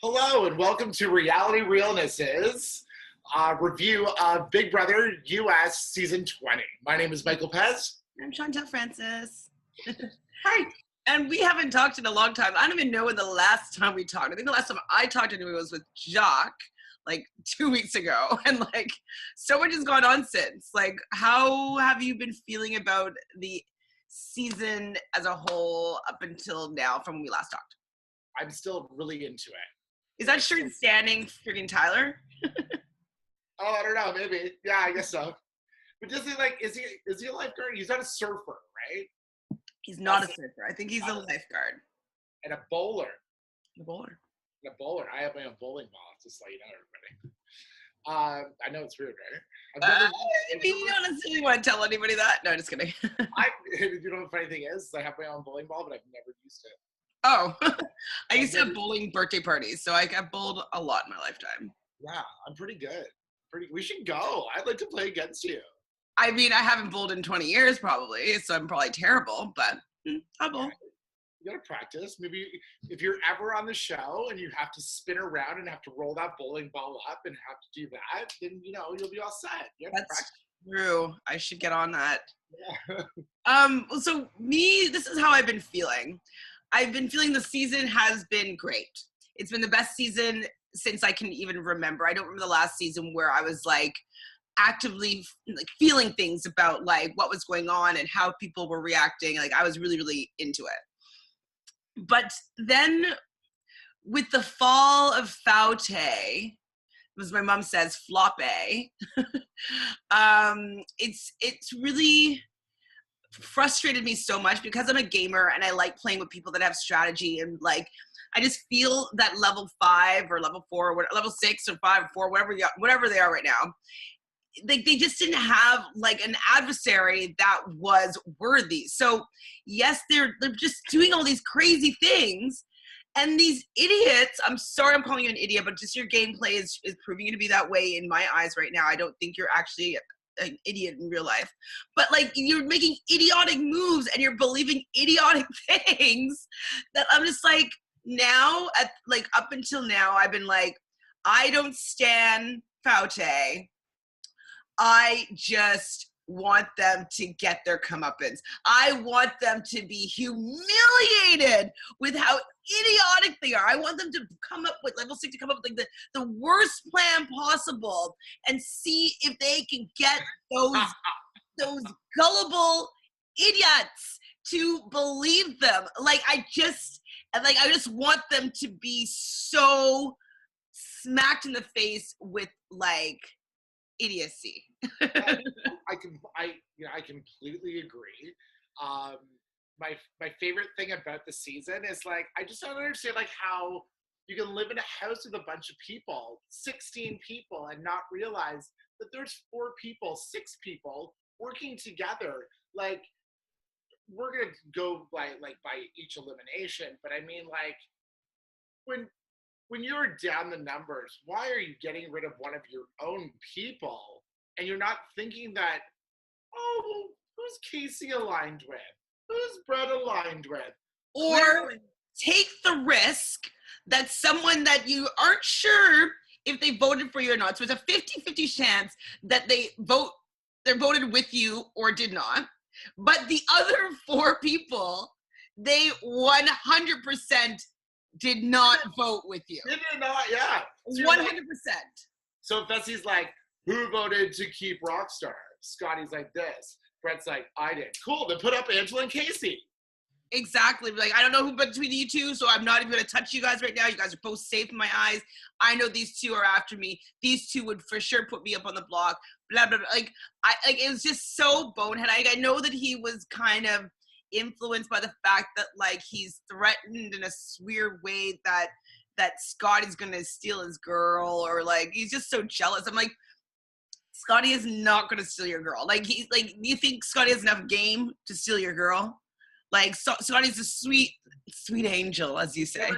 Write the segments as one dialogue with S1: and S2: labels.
S1: Hello and welcome to Reality Realnesses, review of Big Brother US Season 20. My name is Michael Pez.
S2: I'm Chantel Francis.
S1: Hi.
S2: And we haven't talked in a long time. I don't even know when the last time we talked. I think the last time I talked to anyone was with Jacques, like 2 weeks ago. And like, so much has gone on since. Like, how have you been feeling about the season as a whole up until now from when we last talked?
S1: I'm still really into it.
S2: Is that shirt standing freaking Tyler?
S1: Oh, I don't know, maybe. Yeah, I guess so. But is he a lifeguard? He's not a surfer, right?
S2: He's not a surfer. I think he's a lifeguard.
S1: And a bowler.
S2: A bowler.
S1: And a bowler. I have my own bowling ball, just so you know, everybody. I know it's weird, right?
S2: You don't necessarily want to tell anybody that. No, just kidding.
S1: You know what the funny thing is? I have my own bowling ball, but I've never used it.
S2: Oh, I used to have bowling birthday parties, so I bowled a lot in my lifetime.
S1: Yeah, I'm pretty good. We should go. I'd like to play against you.
S2: I mean, I haven't bowled in 20 years probably, so I'm probably terrible, but I'll bowl.
S1: You gotta practice. Maybe if you're ever on the show and you have to spin around and have to roll that bowling ball up and have to do that, then you'll be all set.
S2: That's true. I should get on that.
S1: Yeah.
S2: So this is how I've been feeling. I've been feeling the season has been great. It's been the best season since I can even remember. I don't remember the last season where I was like actively like feeling things about like what was going on and how people were reacting. Like I was really, really into it. But then with the fall of Faute, as my mom says, floppe, it's really frustrated me so much because I'm a gamer and I like playing with people that have strategy, and like I just feel that level 5 or level 4 or level 6 or 5 or 4, whatever they are right now, like they just didn't have like an adversary that was worthy. So yes, they're just doing all these crazy things, and these idiots, I'm sorry I'm calling you an idiot, but just your gameplay is proving you to be that way in my eyes right now. I don't think you're actually an idiot in real life, but like you're making idiotic moves and you're believing idiotic things that I'm just like, now at like up until now I've been like, I don't stand Faute. I just want them to get their comeuppance. I want them to be humiliated with how idiotic they are. I want them to come up with level 6 to come up with like the worst plan possible and see if they can get those gullible idiots to believe them. Like I just want them to be so smacked in the face with like idiocy.
S1: I completely agree. My favorite thing about the season is like I just don't understand like how you can live in a house with a bunch of people, 16 people, and not realize that there's 4 people, 6 people working together. Like we're gonna go by each elimination, but I mean like when you're down the numbers, why are you getting rid of one of your own people? And you're not thinking that, oh, well, who's Casey aligned with? Who's Brett aligned with?
S2: Or take the risk that someone that you aren't sure if they voted for you or not. So it's a 50-50 chance that they're voted with you or did not. But the other 4 people, they 100% did not vote with you.
S1: Did not, yeah.
S2: So 100%.
S1: So Fessy's like, who voted to keep Rockstar? Scotty's like this. Brett's like, I did. Cool, then put up Angela and Casey.
S2: Exactly. Like, I don't know who between you two, so I'm not even going to touch you guys right now. You guys are both safe in my eyes. I know these 2 are after me. These 2 would for sure put me up on the block. Blah, blah, blah. Like, it was just so bonehead. I know that he was kind of influenced by the fact that, like, he's threatened in a weird way that Scotty's going to steal his girl, or, like, he's just so jealous. I'm like, Scotty is not going to steal your girl. Like, do you think Scotty has enough game to steal your girl? Like, Scotty's a sweet angel, as you say.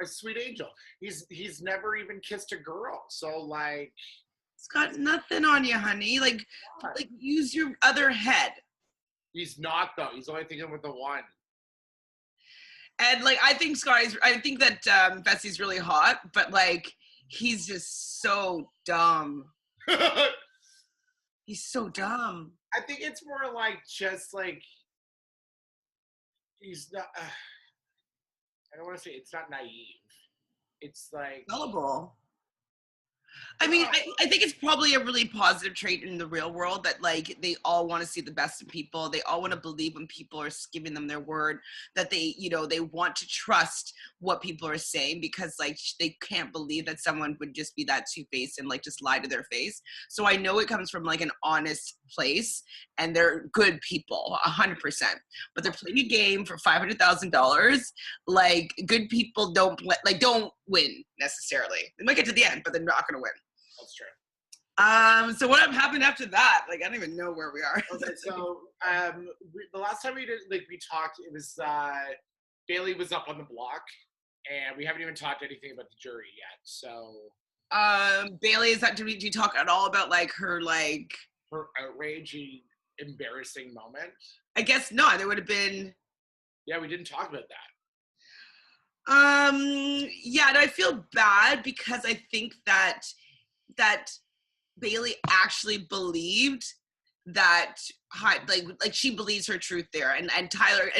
S1: A sweet angel. He's never even kissed a girl. So, like...
S2: It's got nothing on you, honey. Like use your other head.
S1: He's not, though. He's only thinking with the one.
S2: And like, I think that Fessie's really hot, but like, he's just so dumb.
S1: I
S2: He's so dumb.
S1: think it's more like just like he's not. I don't want to say it's not naive. It's like
S2: Gullible. I mean, I think it's probably a really positive trait in the real world that like they all want to see the best in people. They all want to believe when people are giving them their word, that they, you know, they want to trust what people are saying because like they can't believe that someone would just be that two-faced and like just lie to their face. So I know it comes from like an honest place and they're good people, 100%. But they're playing a game for $500,000. Like good people don't win necessarily. They might get to the end, but they're not going to win.
S1: that's true.
S2: So what happened after that? Like, I don't even know where we are.
S1: Okay, so the last time we talked, it was Bailey was up on the block, and we haven't even talked anything about the jury yet. So,
S2: Bailey, did you talk at all about like her
S1: outraging, embarrassing moment?
S2: I guess not. There would have been.
S1: Yeah, we didn't talk about that.
S2: Yeah, and I feel bad because I think that Bailey actually believed that like she believes her truth there, and Tyler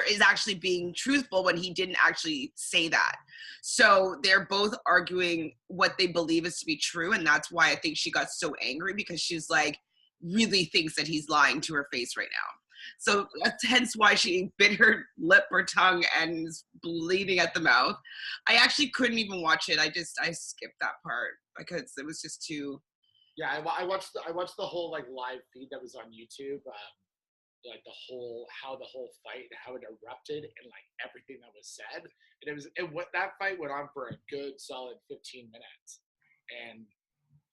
S2: is actually being truthful when he didn't actually say that. So they're both arguing what they believe is to be true, and that's why I think she got so angry because she's like really thinks that he's lying to her face right now. So that's hence why she bit her lip or tongue and is bleeding at the mouth. I actually couldn't even watch it. I skipped that part because it was just too.
S1: Yeah, I watched the whole like live feed that was on YouTube, like how the whole fight, how it erupted, and like everything that was said, and that fight went on for a good solid 15 minutes, and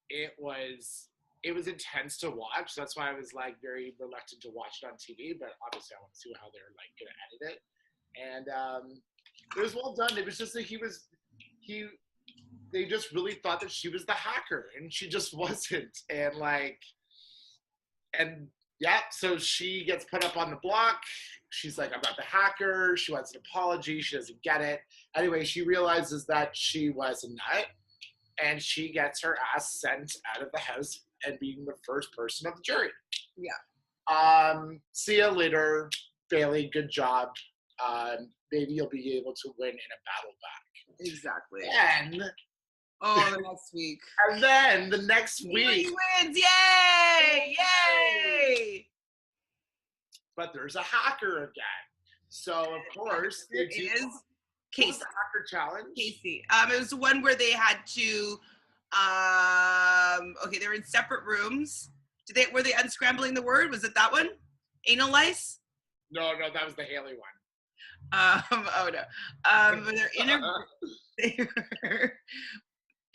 S1: it was intense to watch. That's why I was like very reluctant to watch it on TV, but obviously I want to see how they're like gonna edit it, and it was well done. It was just that they just really thought that she was the hacker, and she just wasn't. And yeah, so she gets put up on the block. She's like, I'm not the hacker. She wants an apology. She doesn't get it. Anyway, she realizes that she was a nut, and she gets her ass sent out of the house and being the first person of the jury.
S2: Yeah.
S1: See you later, Bailey. Good job. Maybe you'll be able to win in a battle back.
S2: Exactly.
S1: And
S2: the next week.
S1: And then the next week.
S2: He wins! Yay! Yay!
S1: But there's a hacker again. So of course
S2: there is
S1: Casey. What was the hacker challenge?
S2: Casey. It was the one where they had to okay, they were in separate rooms. Were they unscrambling the word? Was it that one? Anal lice?
S1: No, that was the Haley one.
S2: Oh no. They're in a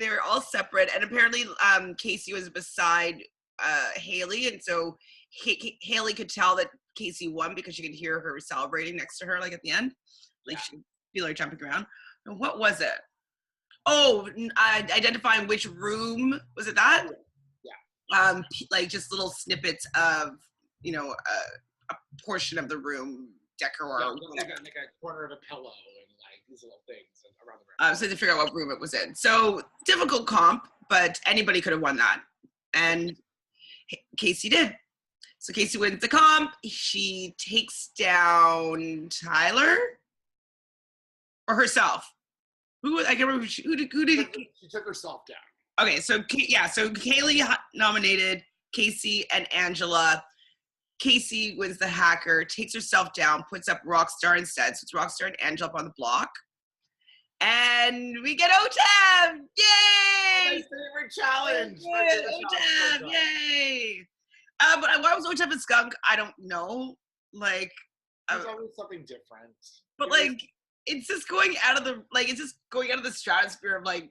S2: they were all separate, and apparently Casey was beside Haley, and so Haley could tell that Casey won because she could hear her celebrating next to her, like at the end, like she could feel her jumping around. And what was it? Oh, identifying which room was it? That?
S1: Yeah.
S2: Like just little snippets of a portion of the room decor,
S1: like a corner of a pillow and like these little things around the room.
S2: So to figure out what room it was in. So difficult comp, but anybody could have won that, and Casey did. So Casey wins the comp. She takes down Tyler or herself. I can't remember who did.
S1: She took herself down.
S2: Okay, so so Kaylee nominated Casey and Angela. Casey wins the hacker, takes herself down, puts up Rockstar instead. So it's Rockstar and Angela up on the block. And we get OTEV! Yay!
S1: My favorite challenge.
S2: OTEV! Yay! But why was OTEV a skunk? I don't know. Like,
S1: there's always something different.
S2: But like, it's just going out of the stratosphere of like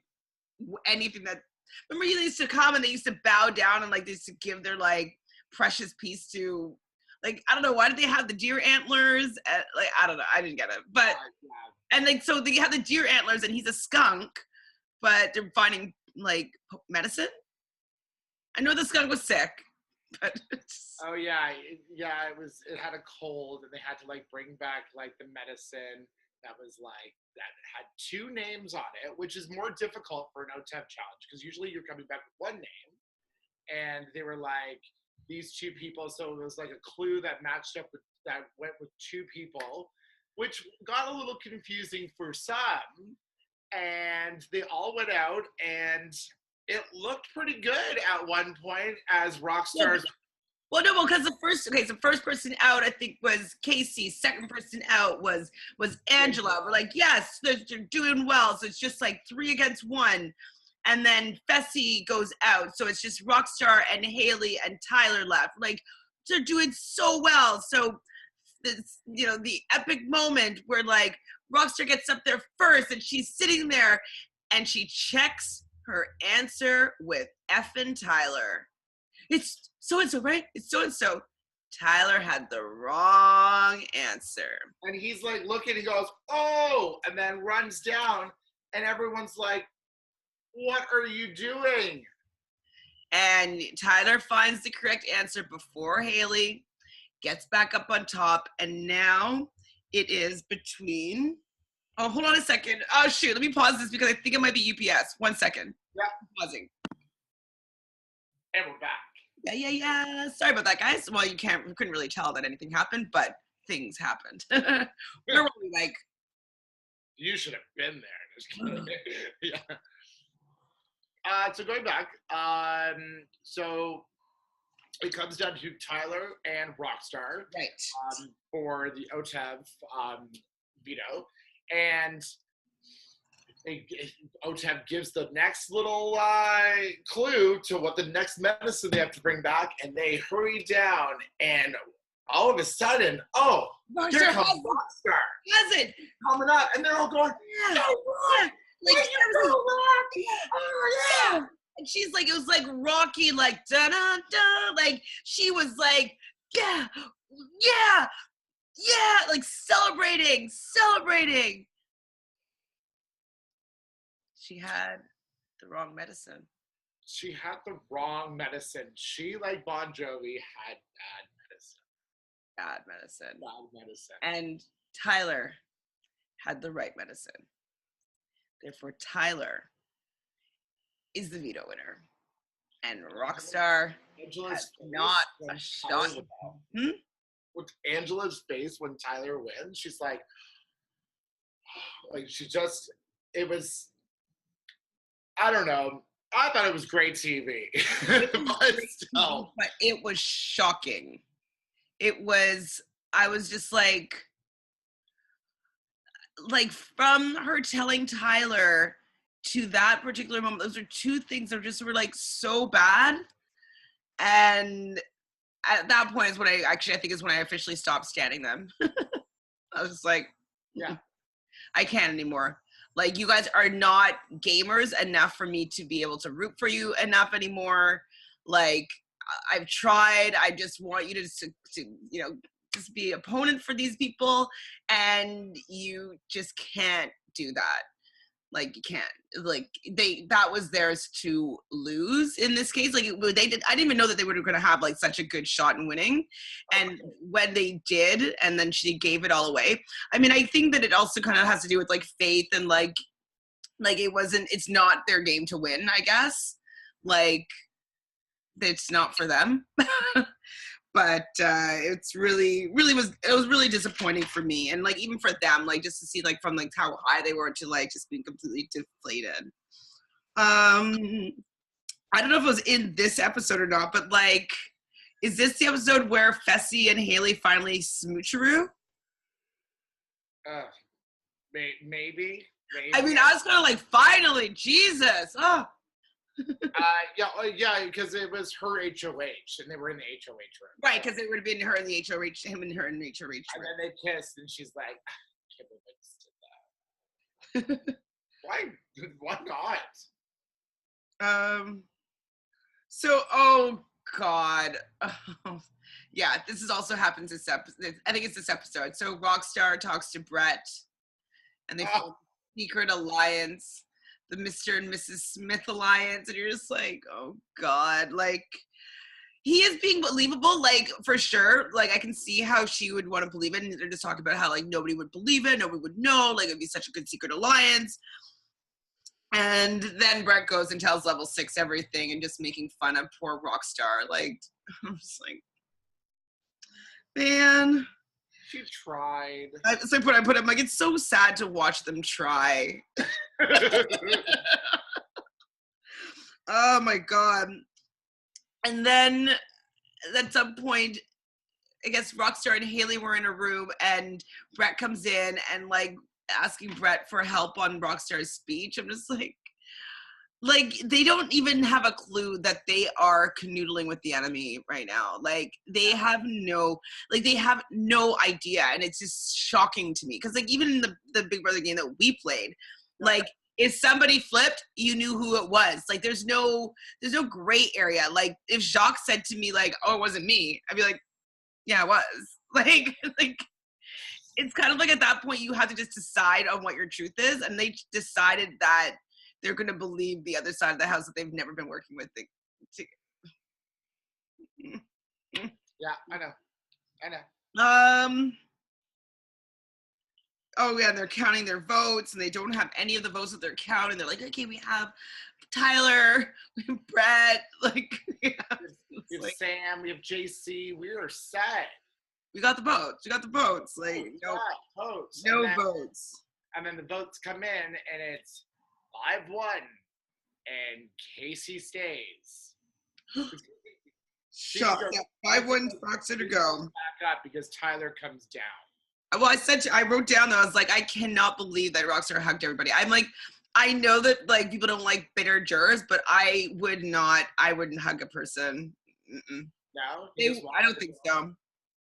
S2: anything that. Remember, you used to come and they used to bow down and like they used to give their like precious piece to, like, I don't know, why did they have the deer antlers? Like, I don't know, I didn't get it. But and like, so they have the deer antlers and he's a skunk, but they're finding like medicine. I know the skunk was sick, but
S1: oh yeah, it had a cold and they had to like bring back like the medicine. that was like that had two names on it, which is more difficult for an OTEV challenge because usually you're coming back with one name, and they were like these two people. So it was like a clue that matched up with that went with two people, which got a little confusing for some. And they all went out, and it looked pretty good at one point as Rockstar's.
S2: Well, no, because the first person out, I think, was Casey. Second person out was Angela. We're like, yes, they're doing well. So it's just like 3 against 1. And then Fessy goes out. So it's just Rockstar and Haley and Tyler left. Like, they're doing so well. So, this, the epic moment where, like, Rockstar gets up there first and she's sitting there and she checks her answer with effing Tyler. It's so-and-so, right? It's so-and-so. Tyler had the wrong answer.
S1: And he's like looking, he goes, oh, and then runs down, and everyone's like, what are you doing?
S2: And Tyler finds the correct answer before Haley gets back up on top, and now it is between, oh, hold on a second. Oh, shoot, let me pause this because I think it might be UPS. 1 second.
S1: Yeah.
S2: Pausing.
S1: And we're back.
S2: Yeah. Sorry about that, guys. Well, you couldn't really tell that anything happened, but things happened. Where were we, like?
S1: You should have been there. Just kidding. Yeah. So going back, so it comes down to Tyler and Rockstar,
S2: right,
S1: for the OTEV veto, and OTEV gives the next little clue to what the next medicine they have to bring back, and they hurry down, and all of a sudden, oh, here comes Rockstar.
S2: Has it
S1: coming up, and they're all going,
S2: yeah. Like, oh yeah. And she's like, it was like Rocky, like da da da. Like she was like, yeah, like celebrating. She had the wrong medicine.
S1: She, like Bon Jovi, had bad medicine.
S2: And Tyler had the right medicine. Therefore, Tyler is the veto winner. And Rockstar has not a shot.
S1: With Angela's face when Tyler wins, she's like it was, I don't know. I thought it was great TV.
S2: But it was shocking. I was just like from her telling Tyler to that particular moment, those are two things that just were like so bad. And at that point is when I think is when I officially stopped standing them. I was like,
S1: yeah,
S2: I can't anymore. Like, you guys are not gamers enough for me to be able to root for you enough anymore. Like, I've tried. I just want you to just be opponent for these people, and you just can't do that. Like, you can't. Like, that was theirs to lose in this case. Like, I didn't even know that they were going to have like such a good shot in winning, and when they did, and then she gave it all away. I mean, I think that it also kind of has to do with like faith and like it's not their game to win, I guess. Like, it's not for them. But it's really was really disappointing for me, and like even for them, like just to see like from like how high they were to like just being completely deflated. I don't know if it was in this episode or not, but like, is this the episode where Fessy and Haley finally smoocheroo?
S1: Maybe.
S2: I mean, I was kind of like, finally, Jesus. Oh.
S1: Yeah, because it was her HOH, and they were in the HOH room.
S2: Right, because it would have been her in the HOH, him and her in the HOH room.
S1: And then they kissed, and she's like, I can't believe I just did that. Why not?
S2: So, oh God. Yeah, this is also happens this episode. I think it's this episode. So Rockstar talks to Brett, and they form a secret alliance, the Mr. and Mrs. Smith alliance, and you're just like, oh God, like, he is being believable, like, for sure. Like, I can see how she would want to believe it, and they're just talking about how, like, nobody would believe it, nobody would know, like, it'd be such a good secret alliance. And then Brett goes and tells Level 6 everything and just making fun of poor Rockstar. Like, I'm just like, man.
S1: She tried.
S2: So I put him, like, it's so sad to watch them try. Oh my God. And then at some point, I guess Rockstar and Haley were in a room and Brett comes in and like asking Brett for help on Rockstar's speech. I'm just like they don't even have a clue that they are canoodling with the enemy right now. Like they have no idea, and it's just shocking to me because like even in the Big Brother game that we played, like if somebody flipped, you knew who it was. Like there's no gray area. Like if Jacques said to me like, "Oh, it wasn't me," I'd be like, "Yeah, it was." Like it's kind of like at that point you have to just decide on what your truth is, and they decided that they're going to believe the other side of the house that they've never been working with.
S1: Yeah, I know.
S2: Oh yeah, and they're counting their votes, and they don't have any of the votes that they're counting. They're like, okay, we have Tyler, we have Brett, like, yeah.
S1: We have Sam, we have JC. We are set.
S2: We got the votes. Like,
S1: votes.
S2: No votes.
S1: And then the votes come in, and it's 5-1, and Casey stays.
S2: Shut up. 5-1 Fox to go.
S1: Back up because Tyler comes down.
S2: Well, I wrote down that I was like, I cannot believe that Rockstar hugged everybody. I'm like, I know that like people don't like bitter jurors, but I wouldn't hug a person. Mm-mm.
S1: No,
S2: I don't think so.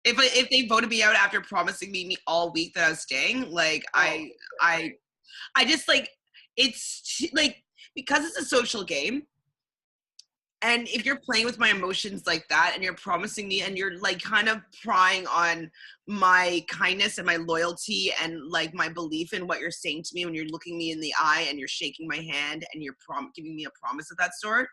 S2: If they voted me out after promising me all week that I was staying, like I just like it's like because it's a social game. And if you're playing with my emotions like that and you're promising me and you're like kind of prying on my kindness and my loyalty and like my belief in what you're saying to me when you're looking me in the eye and you're shaking my hand and you're giving me a promise of that sort.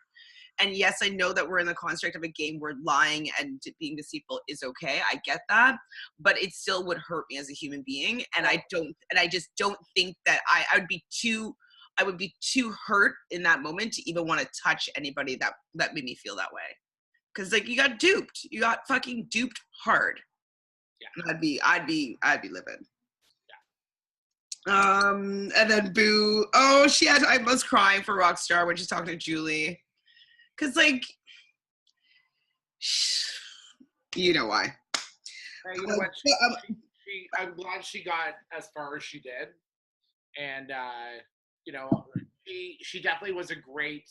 S2: And yes, I know that we're in the construct of a game where lying and being deceitful is okay. I get that, but it still would hurt me as a human being. And I just don't think that I would be too hurt in that moment to even want to touch anybody that made me feel that way. Cause like you got duped. You got fucking duped hard.
S1: Yeah.
S2: I'd be livid. Yeah. And then Boo. Oh, I was crying for Rockstar when she's talking to Julie. Cause like, you know why.
S1: You know what? I'm glad she got as far as she did. And, you know, she definitely was a great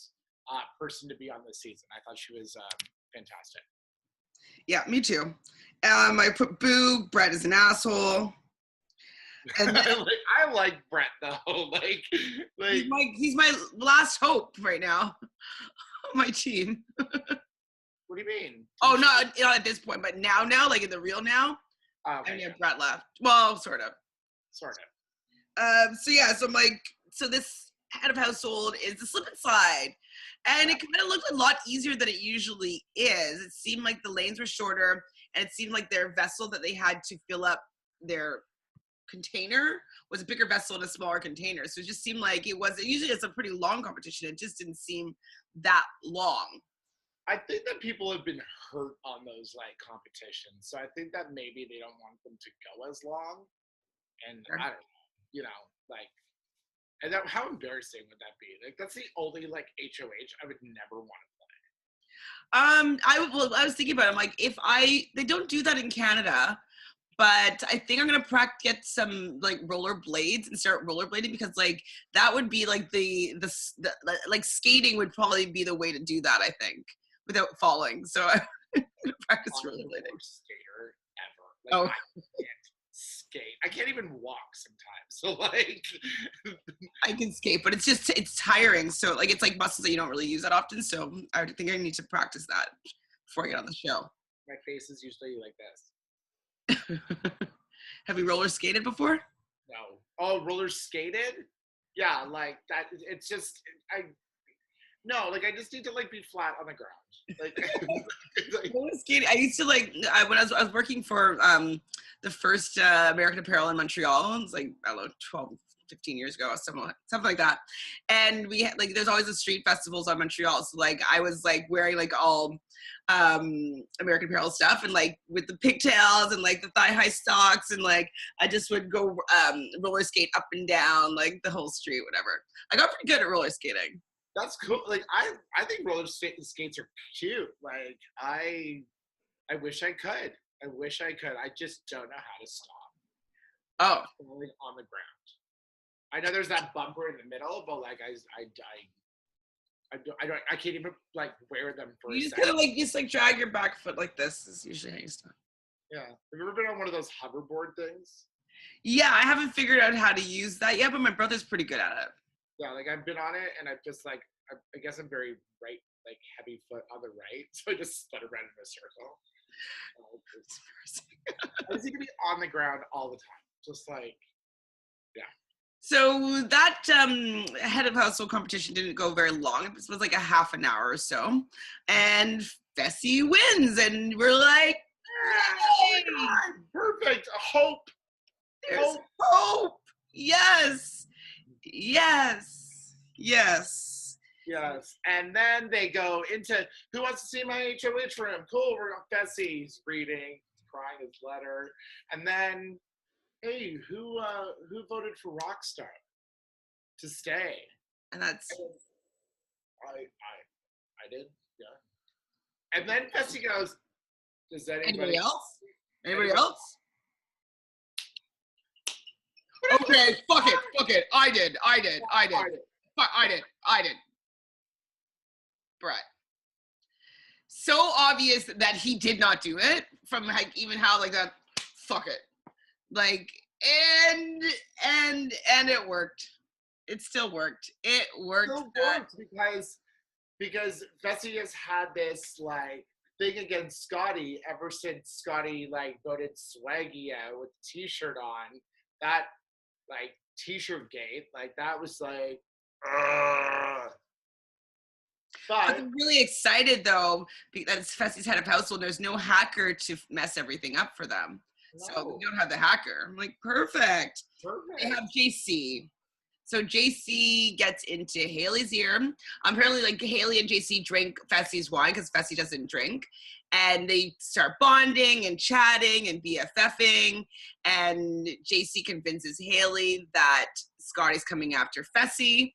S1: person to be on this season. I thought she was fantastic.
S2: Yeah, me too. I put Boo. Brett is an asshole. And
S1: I like Brett though. like
S2: he's my last hope right now. My team.
S1: What do you mean?
S2: Oh, not at this point, but now, like in the real now.
S1: Okay.
S2: And yeah, Brett left. Well, sort of.
S1: So yeah,
S2: so I'm like, so this head of household is the slip and slide. And it kind of looked a lot easier than it usually is. It seemed like the lanes were shorter, and it seemed like their vessel that they had to fill up their container was a bigger vessel in a smaller container. So it just seemed like usually it's a pretty long competition. It just didn't seem that long.
S1: I think that people have been hurt on those like competitions. So I think that maybe they don't want them to go as long. And sure. I don't know, you know, like, and that, how embarrassing would that be? Like, that's the only like HOH I would never want to play.
S2: I was thinking about it. I'm like, they don't do that in Canada, but I think I'm gonna get some like roller blades and start rollerblading because like that would be like the like skating would probably be the way to do that. I think without falling. So I'm gonna practice rollerblading.
S1: Skater ever? Like,
S2: oh.
S1: I can't skate. I can't even walk sometimes. So like,
S2: I can skate, but it's tiring. So like it's like muscles that you don't really use that often. So I think I need to practice that before I get on the show.
S1: My face is usually like this.
S2: Have you roller skated before?
S1: No. Oh, roller skated? Yeah, like that. It's just No, like I just need to like be flat on the ground. Like, like
S2: Roller skating. I used to like when I was working for the first American Apparel in Montreal. It was like, I don't know, 12, 15 years ago, or something like that. And we had like, there's always the street festivals on Montreal. So like I was like wearing like all American Apparel stuff, and like with the pigtails and like the thigh high socks, and like I just would go roller skate up and down like the whole street, whatever. I got pretty good at roller skating.
S1: that's cool. Like I think roller skates are cute. Like I wish I could. I wish I could. I just don't know how to stop
S2: Oh,
S1: falling on the ground. I know there's that bumper in the middle, but like I can't even like wear them for
S2: you
S1: a
S2: just
S1: second.
S2: kind of like, just like drag your back foot like this is usually how you stop.
S1: Yeah. Have you ever been on one of those hoverboard things?
S2: Yeah, I haven't figured out how to use that yet, but my brother's pretty good at it.
S1: Yeah, like I've been on it and I've just like I guess I'm very right, like heavy foot on the right, so I just spun around in a circle. I just need to be on the ground all the time, just like
S2: So that head of household competition didn't go very long. It was like a half an hour or so, and Fessy wins, and we're like,
S1: oh my God, perfect, hope.
S2: there's hope. Yes, yes, yes.
S1: Yes, and then they go into Who Wants to See My HOH Room? Cool, we're on Fessy's reading, crying his letter, and then, hey, who voted for Rockstar to stay?
S2: And that's
S1: I did, yeah. And then Fessy goes, does
S2: anybody else? Anybody else? Okay, fuck it. I did. Brett. So obvious that he did not do it, from like even how like that, fuck it. Like, and it worked. It still worked. It worked.
S1: Still worked because Fessy has had this like thing against Scotty ever since Scotty like voted Swaggy out with the t-shirt on. That like t-shirt gate, like that was like ugh. But
S2: I'm really excited though, because Fessy's head of household. There's no hacker to mess everything up for them. So they don't have the hacker. I'm like, perfect. They have JC. So JC gets into Haley's ear. Apparently, like Haley and JC drink Fessy's wine because Fessy doesn't drink. And they start bonding and chatting and BFFing. And JC convinces Haley that Scotty's coming after Fessy.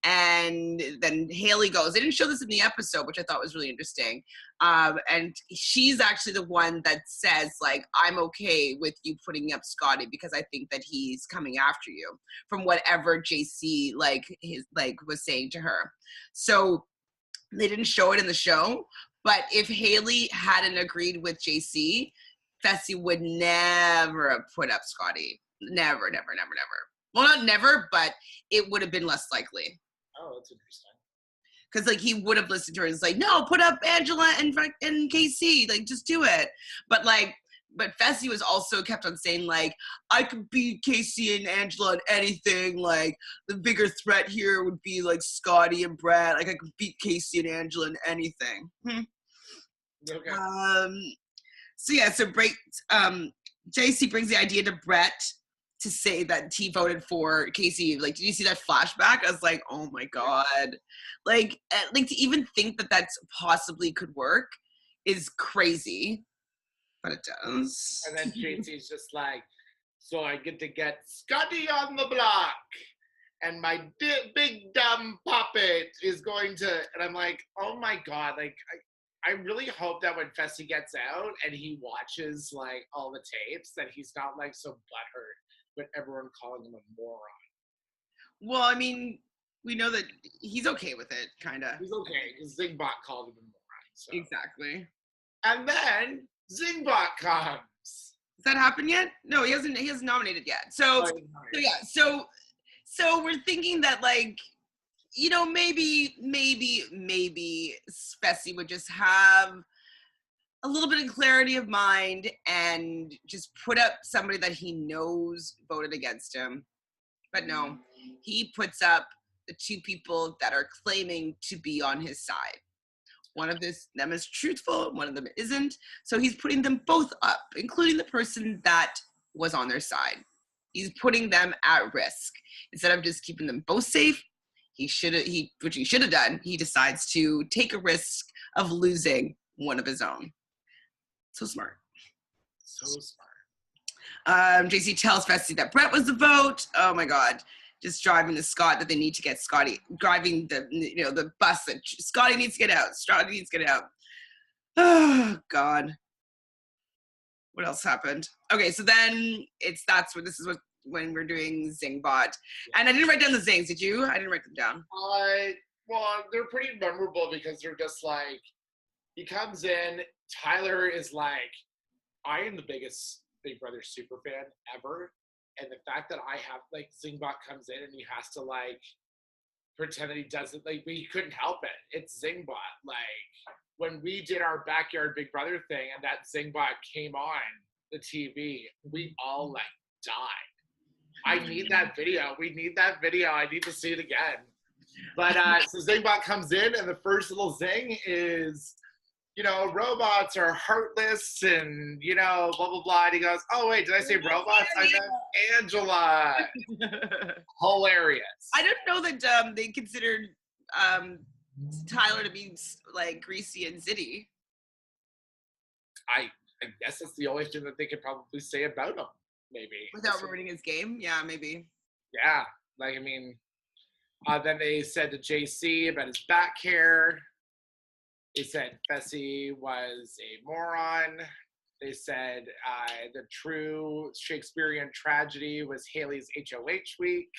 S2: And then Haley goes, they didn't show this in the episode, which I thought was really interesting. And she's actually the one that says, like, I'm okay with you putting up Scotty because I think that he's coming after you, from whatever JC was saying to her. So they didn't show it in the show, but if Haley hadn't agreed with JC, Fessy would never have put up Scotty. Never. Well, not never, but it would have been less likely.
S1: Oh, that's interesting.
S2: Because like he would have listened to her and was like, no, put up Angela and KC, like just do it. But Fessy was also kept on saying like, I could beat KC and Angela at anything. Like the bigger threat here would be like Scotty and Brad. Like I could beat KC and Angela in anything.
S1: Okay.
S2: So JC brings the idea to Brett to say that he voted for Casey. Like, did you see that flashback? I was like, oh my God. Like to even think that that's possibly could work is crazy, but it does.
S1: And then JC's just like, so I get to get Scotty on the block, and my big dumb puppet is going to, and I'm like, oh my God, like, I really hope that when Fessy gets out and he watches like all the tapes that he's not like so butthurt with everyone calling him a moron.
S2: Well, I mean, we know that he's okay with it, kind of.
S1: He's okay, because Zingbot called him a moron. So.
S2: Exactly.
S1: And then Zingbot comes.
S2: Has that happened yet? No, he hasn't nominated yet. So we're thinking that like, you know, maybe Fessy would just have a little bit of clarity of mind and just put up somebody that he knows voted against him. But no, he puts up the two people that are claiming to be on his side. One of them is truthful, one of them isn't. So he's putting them both up, including the person that was on their side. He's putting them at risk. Instead of just keeping them both safe, which he should have done, he decides to take a risk of losing one of his own. So smart.
S1: So smart.
S2: JC tells Fessy that Brett was the vote. Oh my God. Just driving to Scott that they need to get Scotty, driving the bus that Scotty needs to get out. Scotty needs to get out. Oh God. What else happened? Okay, so then when we're doing Zingbot. And I didn't write down the zings, did you? I didn't write them down.
S1: Well, they're pretty memorable because they're just like, he comes in, Tyler is like, I am the biggest Big Brother super fan ever. And the fact that I have, like, Zingbot comes in and he has to, like, pretend that he doesn't, like, he couldn't help it. It's Zingbot. Like, when we did our backyard Big Brother thing and that Zingbot came on the TV, we all, like, died. I need that video. We need that video. I need to see it again. But so Zingbot comes in and the first little zing is, robots are heartless and, blah, blah, blah. And he goes, oh, wait, did I say robots? I meant Angela. Hilarious.
S2: I didn't know that they considered Tyler to be, like, greasy and zitty.
S1: I guess that's the only thing that they could probably say about him, maybe.
S2: Without ruining his game? Yeah, maybe.
S1: Yeah. Like, I mean, then they said to JC about his back hair. They said Fessy was a moron. They said the true Shakespearean tragedy was Haley's HOH week.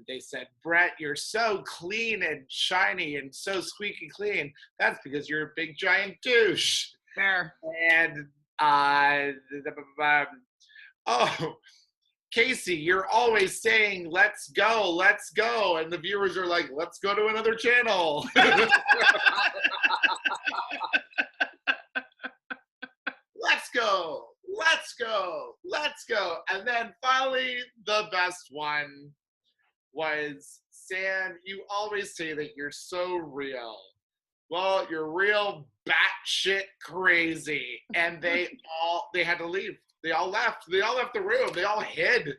S1: They said, Brett, you're so clean and shiny and so squeaky clean. That's because you're a big giant douche.
S2: Fair.
S1: And, Casey, you're always saying, let's go, let's go. And the viewers are like, let's go to another channel. Let's go, let's go, let's go. And then finally, the best one was, Sam, you always say that you're so real. Well, you're real batshit crazy. And they had to leave. They all left. They all left the room. They all hid.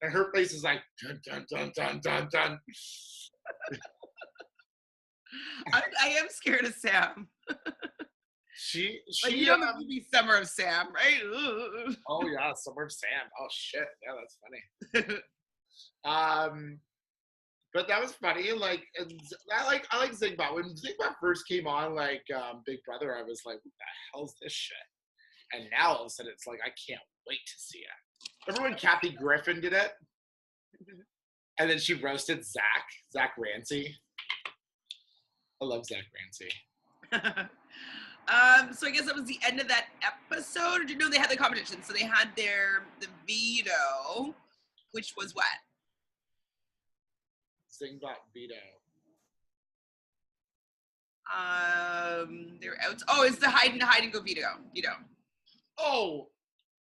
S1: And her face is like, dun, dun, dun, dun, dun, dun.
S2: I am scared of Sam.
S1: She
S2: like, you know the movie Summer of Sam, right? Ooh.
S1: Oh yeah, Summer of Sam. Oh shit, yeah, that's funny. But that was funny. Like, I like Zingbot. When Zingbot first came on, like Big Brother, I was like, what the hell's this shit? And now all of a sudden it's like, I can't wait to see it. Remember when Kathy Griffin did it? And then she roasted Zach Ransey. I love Zach Ransey.
S2: So I guess that was the end of that episode. Or did you know they had the competition? So they had the veto, which was what?
S1: Zingbot veto.
S2: They're out. Oh, it's the hide and go veto.
S1: Oh,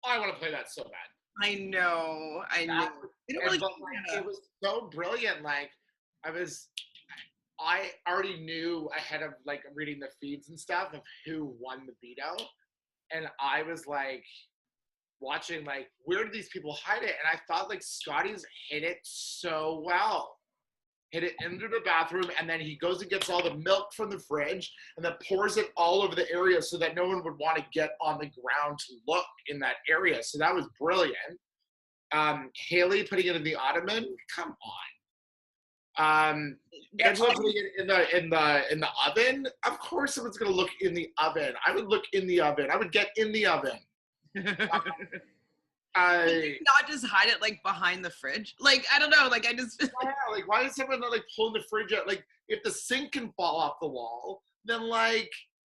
S1: I want to play that so bad.
S2: I know. They don't really.
S1: It was so brilliant. Like, I already knew ahead of like reading the feeds and stuff of who won the veto, and I was like watching like, where do these people hide it? And I thought like Scotty's hit it so well. Hit it into the bathroom, and then he goes and gets all the milk from the fridge and then pours it all over the area so that no one would want to get on the ground to look in that area. So that was brilliant. Haley putting it in the ottoman, come on. Angela putting it in the oven. Of course, someone's gonna look in the oven. I would look in the oven. I would get in the oven.
S2: Not just hide it like behind the fridge. Like, I don't know. Like, I just
S1: yeah, like, why is someone not like pulling the fridge out? Like, if the sink can fall off the wall, then like,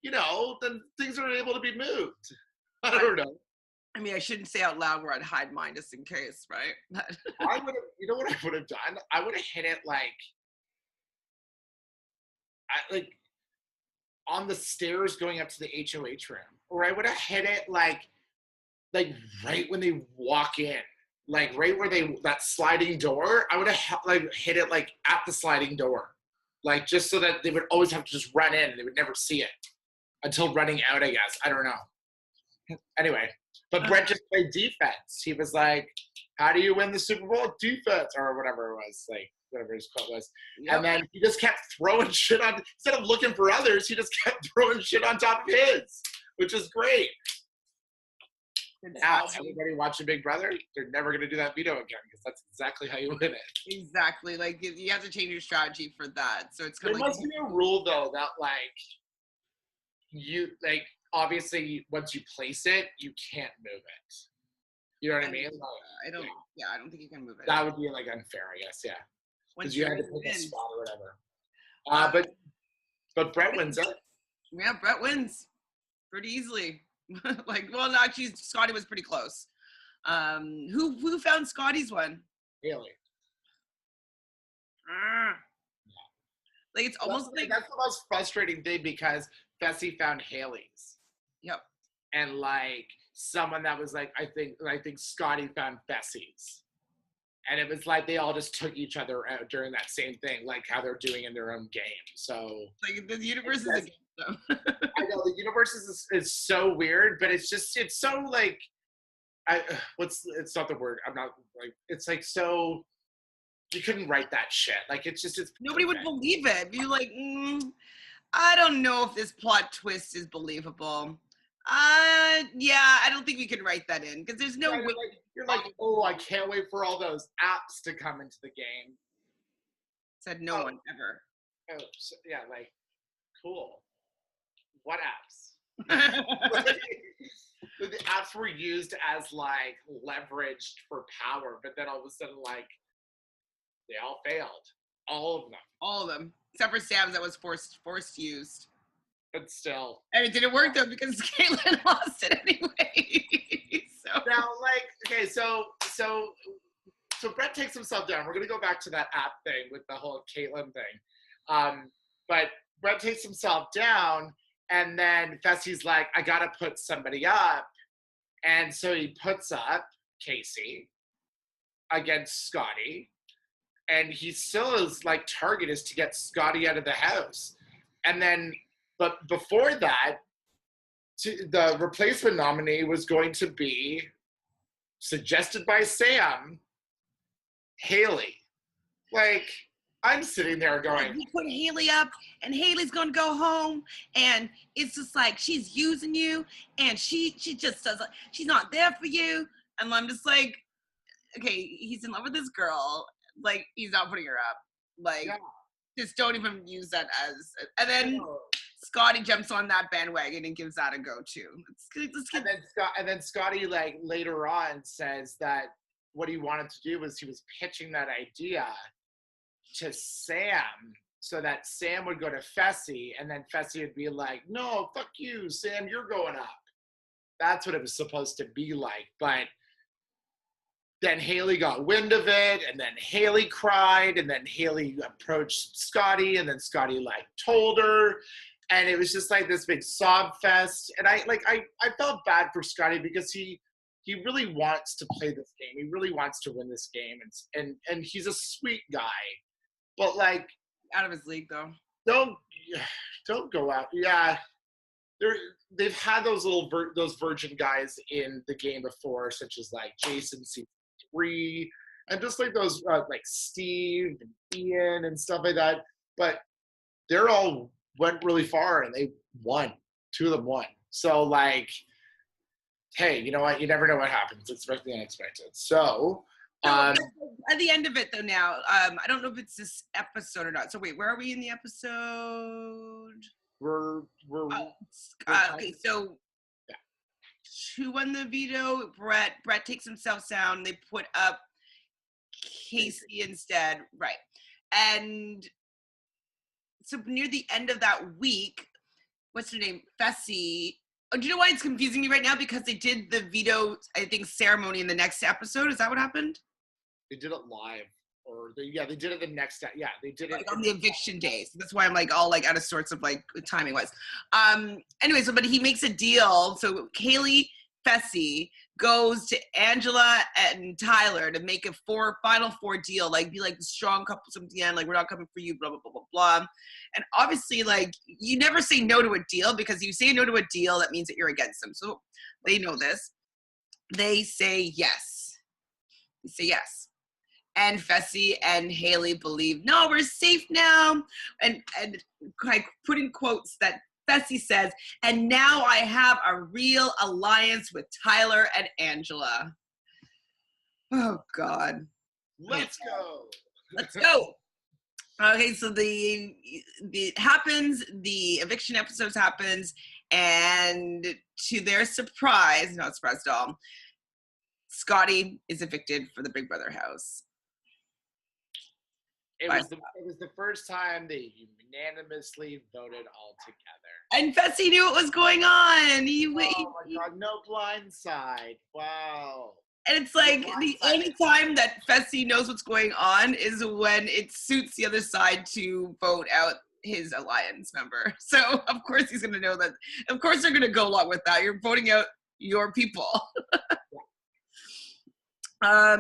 S1: then things are able to be moved. I don't know.
S2: I mean, I shouldn't say out loud where I'd hide mine just in case, right?
S1: I would have. You know what I would have done? I would have hit it like on the stairs going up to the HOH room, or I would have hit it like right when they walk in, like right where that sliding door, I would have like hit it like at the sliding door, like just so that they would always have to just run in and they would never see it until running out, I guess. I don't know. Anyway, but Brett just played defense. He was like, how do you win the Super Bowl? Defense, or whatever it was, like whatever his quote was. Yep. And then he just kept throwing shit on, instead of looking for others, he just kept throwing shit on top of his, which is great. Now, everybody watching Big Brother, they're never going to do that veto again because that's exactly how you win it.
S2: Exactly. Like, you have to change your strategy for that. So it's kind of
S1: like... There must be a rule, though, that, like, obviously, once you place it, you can't move it. You know what I mean? Like,
S2: I don't think you can move it.
S1: That would be, like, unfair, I guess, yeah. Because you had to pick a spot or whatever. But Brett wins it.
S2: Yeah, Brett wins pretty easily. Like, well, actually, Scotty was pretty close. Who found Scotty's one?
S1: Haley.
S2: Like, it's almost like
S1: that's the most frustrating thing because Fessy found Haley's.
S2: Yep.
S1: And like someone that was like, I think Scotty found Fessy's. And it was like they all just took each other out during that same thing, like how they're doing in their own game. So
S2: like the universe is against them.
S1: I know the universe is so weird, but it's so like it's not the word. I'm not like it's like so you couldn't write that shit. Like it's
S2: nobody would believe it. Be like, I don't know if this plot twist is believable. Yeah, I don't think we can write that in because there's no way.
S1: You're like, oh, I can't wait for all those apps to come into the game.
S2: Said no one ever.
S1: Oh, so, yeah, like, cool. What apps? The apps were used as like leveraged for power, but then all of a sudden, like, they all failed. All of them.
S2: All of them, except for Sam's that was forced used.
S1: But still.
S2: And it didn't work though because Caitlyn lost it anyway. So.
S1: Now, like, okay, so Brett takes himself down. We're gonna go back to that app thing with the whole Caitlyn thing. But Brett takes himself down, and then Fessy's like, I gotta put somebody up, and so he puts up Casey against Scotty, and he still is like target is to get Scotty out of the house, and then. But before that, the replacement nominee was going to be, suggested by Sam, Haley. Like, I'm sitting there going...
S2: You put Haley up, and Haley's going to go home, and it's just like, she's using you, and she just doesn't, she's not there for you. And I'm just like, okay, he's in love with this girl. Like, he's not putting her up. Like, just don't even use that as... And then... Scotty jumps on that bandwagon and gives that a go too.
S1: And then Scotty, like later on, says that what he wanted to do was he was pitching that idea to Sam so that Sam would go to Fessy, and then Fessy would be like, "No, fuck you, Sam, you're going up." That's what it was supposed to be like, but then Haley got wind of it, and then Haley cried, and then Haley approached Scotty, and then Scotty like told her. And it was just like this big sob fest. And I felt bad for Scotty because he really wants to play this game. He really wants to win this game. And he's a sweet guy. But like
S2: out of his league though.
S1: Don't go out. Yeah. They've had those those virgin guys in the game before, such as like Jason season 3 and just like those like Steve and Ian and stuff like that. But they're all went really far and they won. 2 of them won. So like, hey, you know what? You never know what happens. Expect the unexpected. So
S2: at the end of it though now, I don't know if it's this episode or not. So wait, where are we in the episode?
S1: We're
S2: okay, so yeah. Who won the veto? Brett takes himself down. They put up Casey instead. Right. And so near the end of that week, what's her name? Fessy. Oh, do you know why it's confusing me right now? Because they did the veto, I think, ceremony in the next episode. Is that what happened?
S1: They did it live. They did it the next day. Yeah, they did it.
S2: Like on the eviction day. So that's why I'm like all like out of sorts of like timing wise. Anyway, so but he makes a deal. So Haley Fessy goes to Angela and Tyler to make a final four deal, like be like the strong couple at the end, like we're not coming for you, blah blah blah blah blah. And obviously, like you never say no to a deal, because you say no to a deal, that means that you're against them. So they know this. They say yes. They say yes. And Fessy and Haley believe, no, we're safe now. And I put in quotes that Fessy says, and now I have a real alliance with Tyler and Angela. Oh, God.
S1: Let's go.
S2: Let's go. Okay, so the happens, the eviction episodes happens, and to their surprise, not surprised at all, Scotty is evicted for the Big Brother house.
S1: It was the first time they unanimously voted all together.
S2: And Fessy knew what was going on.
S1: Oh my God, no blindside. Wow.
S2: And it's like the only time that Fessy knows what's going on is when it suits the other side to vote out his alliance member. So of course he's going to know that. Of course they're going to go along with that. You're voting out your people.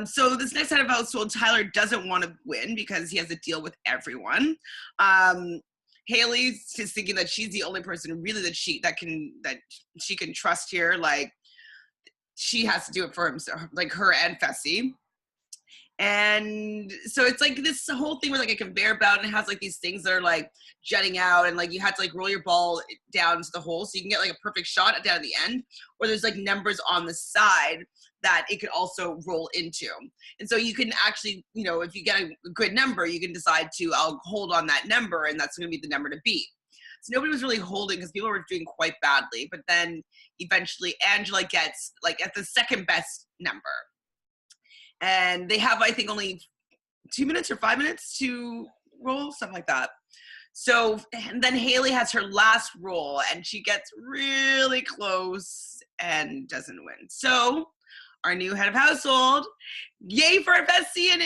S2: So this next head of household, Tyler doesn't want to win because he has to deal with everyone. Haley's just thinking that she's the only person really that she can trust here. Like she has to do it for himself, like her and Fessy. And so it's like this whole thing with like a conveyor belt, and it has like these things that are like jutting out, and like you had to like roll your ball down into the hole so you can get like a perfect shot down at the end, or there's like numbers on the side that it could also roll into. And so you can actually, you know, if you get a good number, you can decide to, I'll hold on that number, and that's going to be the number to beat. So nobody was really holding because people were doing quite badly. But then eventually Angela gets like at the second best number. And they have, I think, only 2 minutes or 5 minutes to roll, something like that. So, and then Haley has her last roll, and she gets really close and doesn't win. So, our new head of household, yay for Fessy and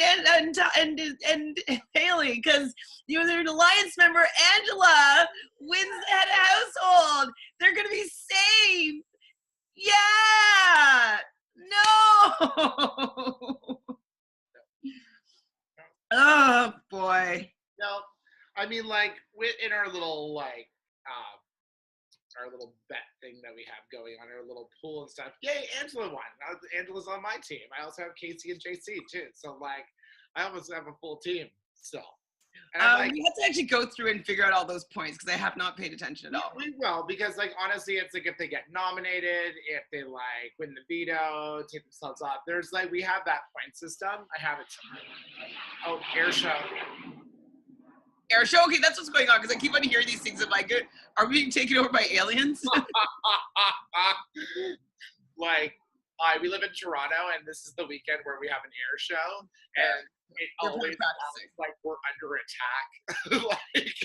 S2: Haley, because you know their alliance member Angela wins the head of household. They're gonna be safe. Yeah. No. Oh boy.
S1: No, I mean, like in our little our little bet thing that we have going on, our little pool and stuff. Yay, Angela won. Angela's on my team. I also have Casey and JC too. So like, I almost have a full team still. And
S2: we have to actually go through and figure out all those points because I have not paid attention at all.
S1: We will, because like honestly, it's like if they get nominated, if they like win the veto, take themselves off. There's like we have that point system. I have it somewhere. Oh, air show.
S2: Air show. Okay, that's what's going on because I keep on hearing these things. I'm like, are we being taken over by aliens?
S1: Like, we live in Toronto, and this is the weekend where we have an air show, and it always sounds like we're under attack. Like,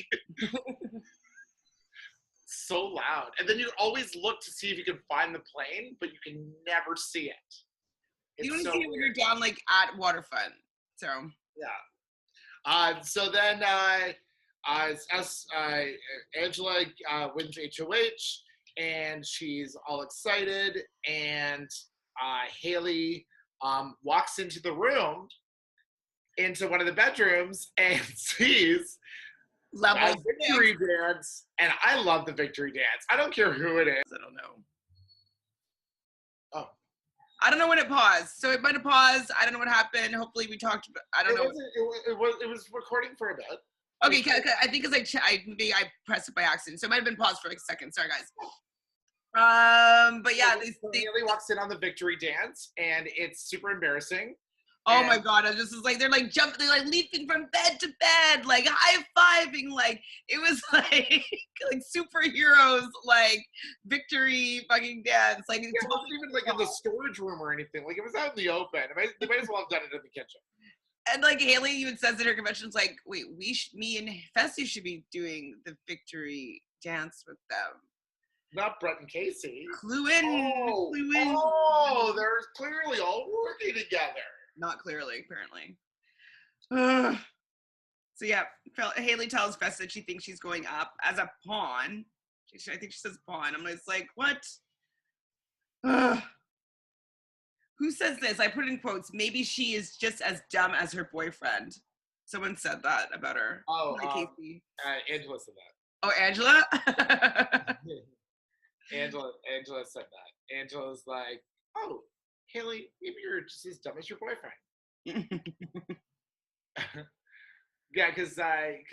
S1: so loud. And then you always look to see if you can find the plane, but you can never see it. It's
S2: you only
S1: so
S2: see it when you're down like at waterfront. So
S1: yeah. So then Angela wins HOH, and she's all excited, and Haley walks into the room, into one of the bedrooms, and sees a victory dance. And I love the victory dance. I don't care who it is.
S2: I don't know.
S1: Oh.
S2: I don't know when it paused. So it might have paused. I don't know what happened. Hopefully we talked about, I don't know.
S1: It was recording for a bit.
S2: Okay, I think because I pressed it by accident. So it might have been paused for like a second. Sorry, guys. But yeah.
S1: Haley walks in on the victory dance, and it's super embarrassing.
S2: Oh my God, I just was like, they're like jumping, they're like leaping from bed to bed, like high-fiving, like, it was like, like superheroes, like, victory fucking dance. Like,
S1: it wasn't even like in the storage room or anything. Like, it was out in the open. They might as well have done it in the kitchen.
S2: And like Haley even says in her conventions, like, wait, me and Fessy should be doing the victory dance with them.
S1: Not Brett and Casey.
S2: Clue in.
S1: Oh, they're clearly all working together.
S2: Not clearly, apparently. So yeah, Haley tells Fess that she thinks she's going up as a pawn. I think she says pawn. I'm just like, what? Who says this? I put in quotes. Maybe she is just as dumb as her boyfriend. Someone said that about her.
S1: Oh,
S2: Hi, Casey.
S1: Angela said that.
S2: Oh, Angela?
S1: Angela said that. Angela's like, oh, Haley, maybe you're just as dumb as your boyfriend. Yeah, because I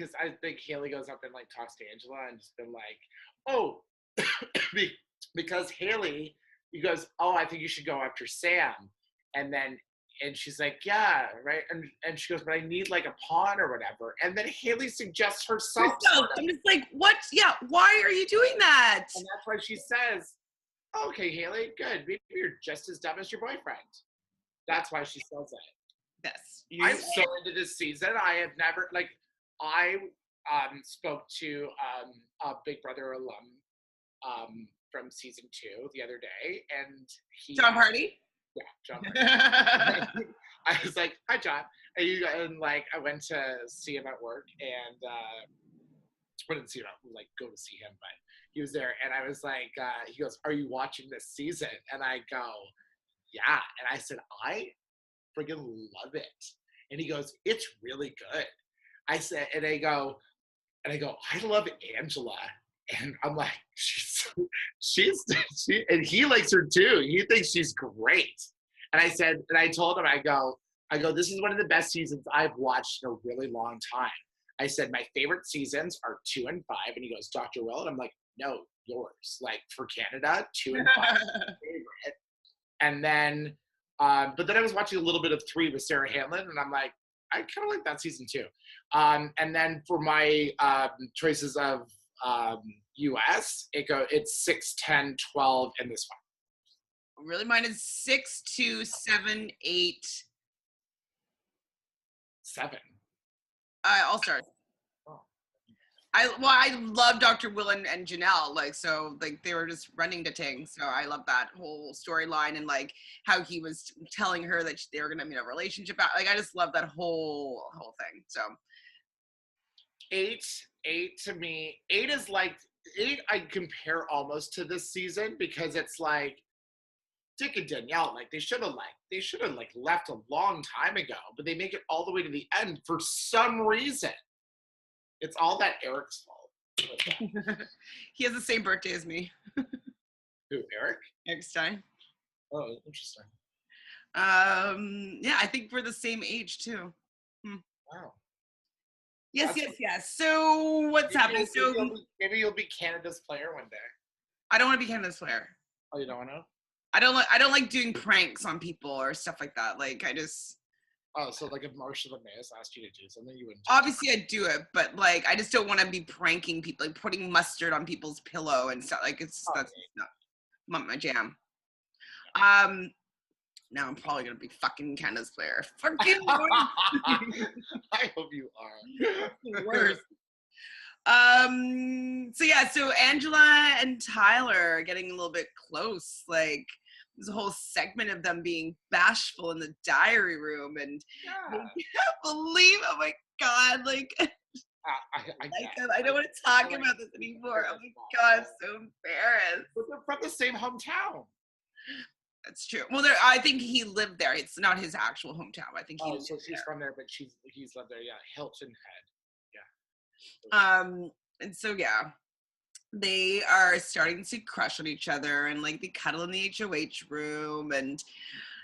S1: think Haley goes up and like talks to Angela and just been like, oh, because Haley, he goes, oh, I think you should go after Sam, and she's like, yeah, right, and she goes, but I need like a pawn or whatever, and then Haley suggests herself.
S2: I'm just like, what? Yeah, why are you doing that?
S1: And that's why she says, okay, Haley, good, maybe you're just as dumb as your boyfriend. That's why she says it.
S2: Yes.
S1: I'm so into this season. I have never, like, I spoke to a Big Brother alum from season 2 the other day, and he
S2: John Hardy?
S1: Yeah, John Hardy. I was like, hi, John. And like, I went to see him at work, and I didn't see him, like, go to see him, but he was there, and I was like, he goes, are you watching this season? And I go, yeah. And I said, I friggin' love it. And he goes, it's really good. I said, and I go, I love Angela. And I'm like, she, and he likes her too. He thinks she's great. And I said, and I told him, I go, this is one of the best seasons I've watched in a really long time. I said, my favorite seasons are 2 and 5. And he goes, Dr. Will? And I'm like, no, yours. Like, for Canada, 2 and 5 is my favorite. And then, but then I was watching a little bit of 3 with Sarah Hanlon, and I'm like, I kind of like that season too. And then for my choices of US, it's 6, 10, 12, and this one.
S2: Really, mine is 6, 2, 7, 8.
S1: 7.
S2: All Stars.
S1: Oh.
S2: I love Dr. Will and Janelle, like, so like they were just running to Ting, so I love that whole storyline and like how he was telling her that they were gonna be in a relationship. Like, I just love that whole thing. So
S1: 8 to me, 8 is like 8. I compare almost to this season because it's like Dick and Danielle, like they should have left a long time ago, but they make it all the way to the end for some reason. It's all that Eric's fault.
S2: He has the same birthday as me.
S1: Who, Eric?
S2: Eric Stein.
S1: Oh, interesting.
S2: Yeah, I think we're the same age too.
S1: Wow.
S2: Yes. So what's happening? So
S1: maybe you'll be Canada's player one day.
S2: I don't want to be Canada's player.
S1: Oh, you don't want to?
S2: I don't like doing pranks on people or stuff like that. Like, I just.
S1: Oh, so like if Marsha Maye's asked you to do something, you wouldn't.
S2: Obviously, I'd do it, but like, I just don't want to be pranking people, like putting mustard on people's pillow and stuff. Like, that's not my jam. Now I'm probably gonna be fucking Canada's player. Fucking.
S1: I hope you are.
S2: Worse. So Angela and Tyler are getting a little bit close. Like, there's a whole segment of them being bashful in the diary room, and I can't believe, oh my god, like I don't want to talk about this anymore. Oh my god, I'm so embarrassed.
S1: But they're from the same hometown.
S2: That's true. Well, I think he lived there. It's not his actual hometown. I think he.
S1: So she's from there, but he's lived there. Yeah, Hilton Head.
S2: And so yeah, they are starting to crush on each other, and like they cuddle in the HOH room. And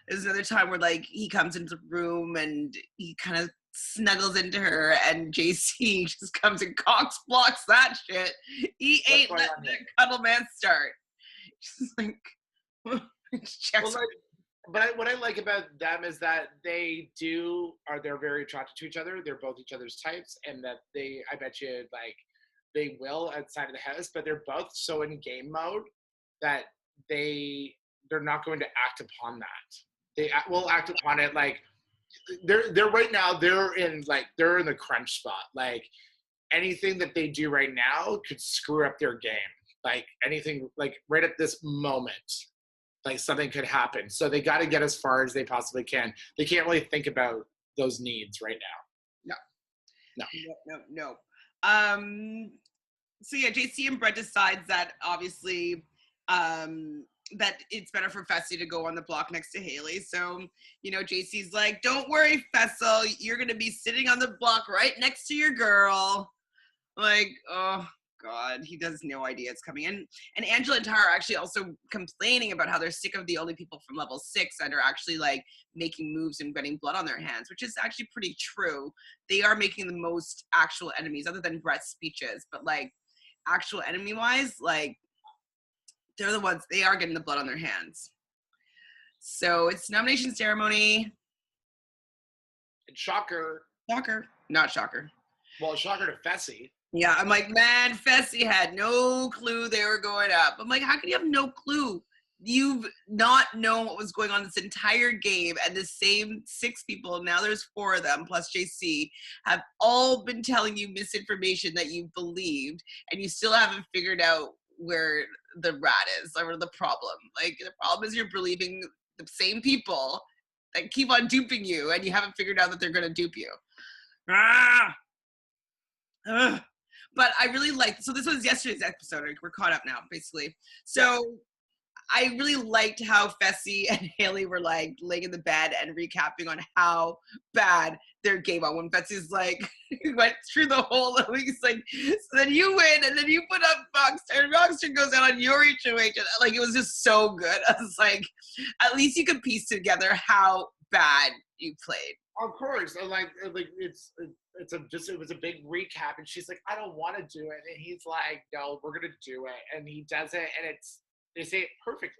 S2: there's another time where like he comes into the room and he kind of snuggles into her, and JC just comes and cox blocks that shit. He ain't letting that cuddle man start. Just like.
S1: What I like about them is that they're very attracted to each other. They're both each other's types, and that I bet you, like, they will outside of the house, but they're both so in game mode that they're not going to act upon that. They will act upon it. Like, they're right now, they're in the crunch spot. Like, anything that they do right now could screw up their game. Like, anything, like, right at this moment, like, something could happen. So they got to get as far as they possibly can. They can't really think about those needs right now.
S2: No. So yeah, JC and Brett decides that obviously that it's better for Fessy to go on the block next to Haley. So, you know, JC's like, don't worry, Fessel, you're going to be sitting on the block right next to your girl. Like, oh God, he has no idea it's coming in. And Angela and Tara are actually also complaining about how they're sick of the only people from level 6 that are actually like making moves and getting blood on their hands, which is actually pretty true. They are making the most actual enemies other than Brett's speeches, but like actual enemy wise, like they're the ones, they are getting the blood on their hands. So it's nomination ceremony.
S1: And shocker.
S2: Shocker. Not shocker.
S1: Well, shocker to Fessy.
S2: Yeah, I'm like, man, Fessy had no clue they were going up. I'm like, how can you have no clue? You've not known what was going on this entire game, and the same 6 people, now there's 4 of them, plus JC, have all been telling you misinformation that you believed, and you still haven't figured out where the rat is, or the problem. Like, the problem is you're believing the same people that keep on duping you, and you haven't figured out that they're going to dupe you. Ah! Ugh. But I really liked, so this was yesterday's episode. We're caught up now, basically. So I really liked how Fessy and Haley were like laying in the bed and recapping on how bad their game on. When Fessy's like, went through the whole week, it's like, so then you win, and then you put up Rockstar, and Rockstar goes out on your HOH. Like, it was just so good. I was like, at least you could piece together how bad you played.
S1: Of course, and like it was a big recap, and she's like, I don't want to do it, and he's like, no, we're gonna do it, and he does it, and they say it perfectly.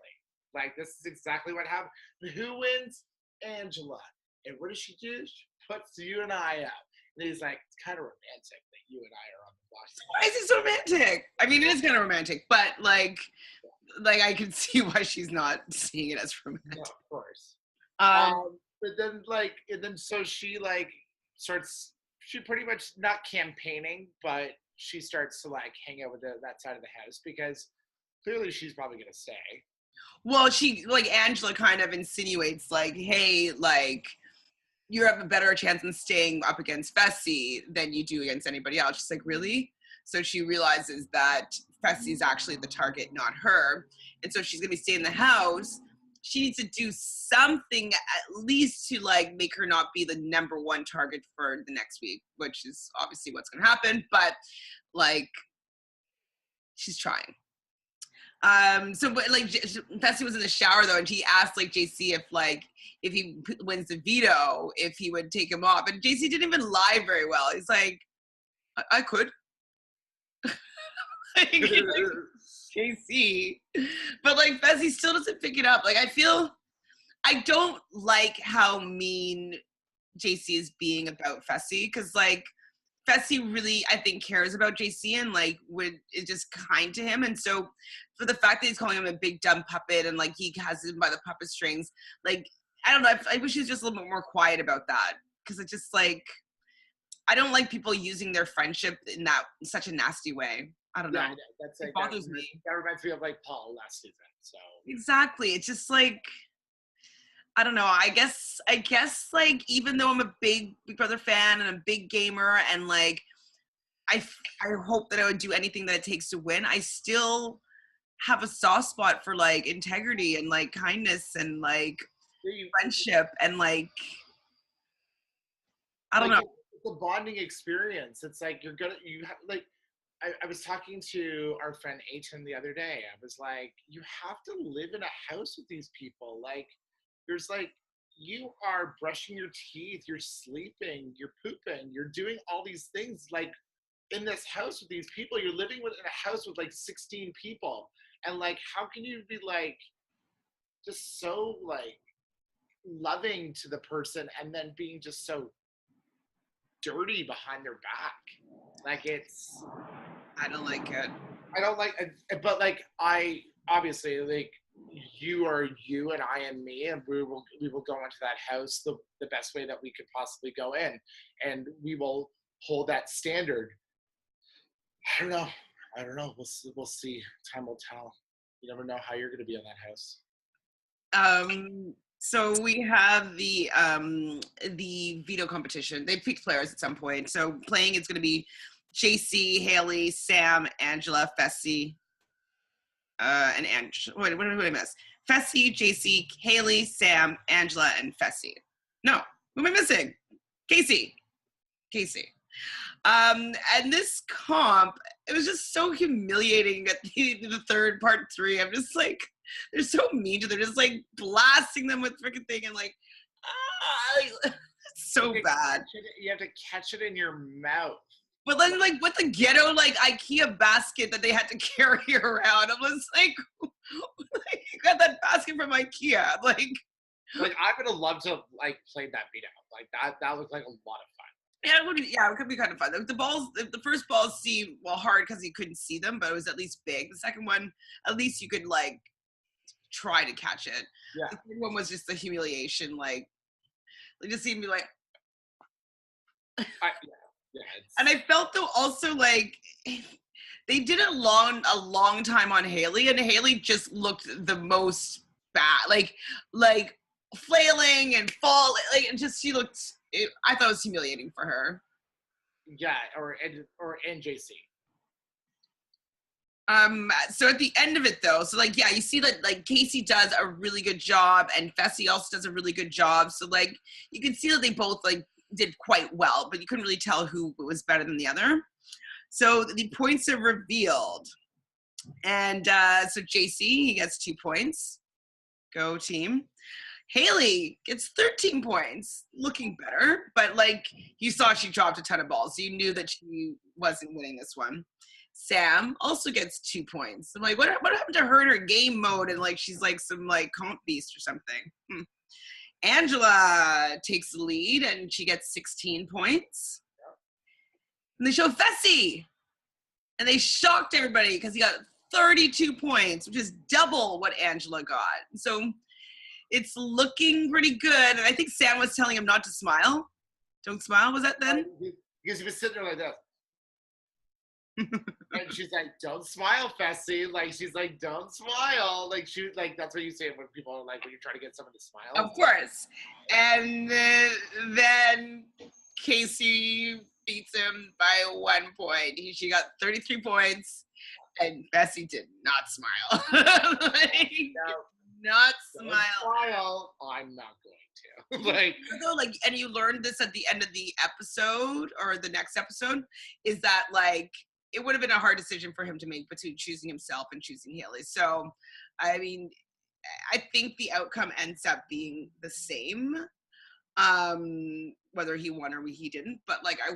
S1: Like, this is exactly what happened. Who wins? Angela. And what does she do? She puts you and I up. And he's like, it's kind of romantic that you and I are on the block.
S2: Why is it so romantic? I mean, it is kind of romantic, but like I can see why she's not seeing it as romantic.
S1: No, of course. But then so she like starts, she pretty much not campaigning, but she starts to like hang out with that side of the house because clearly she's probably going to stay.
S2: Well, she, like, Angela kind of insinuates, like, hey, like, you have a better chance in staying up against Fessy than you do against anybody else. She's like, really? So she realizes that Fessy's actually the target, not her. And so she's going to be staying in the house. She needs to do something at least to, like, make her not be the number 1 target for the next week, which is obviously what's going to happen. But, like, she's trying. But like Fessy was in the shower though, and he asked like JC if he wins the veto, if he would take him off, and JC didn't even lie very well. He's like, I could. like, JC, but like Fessy still doesn't pick it up. Like, I don't like how mean JC is being about Fessy, because like Fessy really, I think, cares about JC and like is just kind to him. And so for the fact that he's calling him a big dumb puppet and like he has him by the puppet strings, like, I don't know, I wish he was just a little bit more quiet about that, because it's just like, I don't like people using their friendship in such a nasty way. I don't know.
S1: Yeah, that's like,
S2: it bothers me.
S1: That reminds me of like Paul last season. So
S2: exactly, it's just like, I don't know. I guess like, even though I'm a big Big Brother fan and a big gamer, and like I hope that I would do anything that it takes to win, I still have a soft spot for like integrity and like kindness and like friendship and like, I don't know.
S1: It's a bonding experience. It's like I was talking to our friend Aiton the other day. I was like, you have to live in a house with these people. Like, there's like, you are brushing your teeth, you're sleeping, you're pooping, you're doing all these things like in this house with these people. You're living in a house with like 16 people. And like, how can you be like, just so like loving to the person and then being just so dirty behind their back? Like,
S2: I don't like it.
S1: I don't like, but like, I obviously like, you are you and I am me, and we will go into that house the best way that we could possibly go in, and we will hold that standard. I don't know. We'll see. Time will tell. You never know how you're going to be in that house.
S2: So we have the veto competition. They picked players at some point. So playing is going to be JC, Haley, Sam, Angela, Fessy. and what did I miss? Fessy, JC, Haley, Sam, Angela, and Fessy. No, who am I missing? Casey. And this comp, it was just so humiliating at the third part 3. I'm just like, they're so mean to them. They're just like blasting them with freaking thing and like, it's so bad.
S1: You have to catch it in your mouth.
S2: But then, like, with the ghetto, like, IKEA basket that they had to carry around, I was like, you got that basket from IKEA. Like,
S1: I would have loved to, like, play that beat out. Like, that was, like, a lot of fun.
S2: Yeah, it could be kind of fun. The first balls seemed, hard because you couldn't see them, but it was at least big. The second one, at least you could, like, try to catch it.
S1: Yeah.
S2: The third one was just the humiliation, like, they just seemed to be like,
S1: yeah,
S2: and I felt though also like they did a long time on Haley, and Haley just looked the most bad, like flailing and falling, like she looked. I thought it was humiliating for her.
S1: Yeah, or JC.
S2: So at the end of it though, so like, yeah, you see that like Casey does a really good job and Fessy also does a really good job. So like you can see that they both like did quite well, but you couldn't really tell who was better than the other. So the points are revealed. And so JC, he gets 2 points. Go team. Haley gets 13 points, looking better, but like you saw she dropped a ton of balls, so you knew that she wasn't winning this one. Sam also gets 2 points. I'm like, what happened to her in her game mode? And like she's like some like comp beast or something. Angela takes the lead and she gets 16 points. And they show Fessy. And they shocked everybody because he got 32 points, which is double what Angela got. So it's looking pretty good. And I think Sam was telling him not to smile. Don't smile, was that then?
S1: Because he was sitting there like this. And she's like, don't smile, Fessy. Like, she's like, don't smile. Like, that's what you say when people are like, when you're trying to get someone to smile.
S2: Of course. And then Casey beats him by 1 point. She got 33 points, and Fessy did not smile. Not smile.
S1: I'm not going to.
S2: And you learned this at the end of the episode or the next episode, is that like it would have been a hard decision for him to make between choosing himself and choosing Haley. So, I mean, I think the outcome ends up being the same, whether he won or he didn't. But like I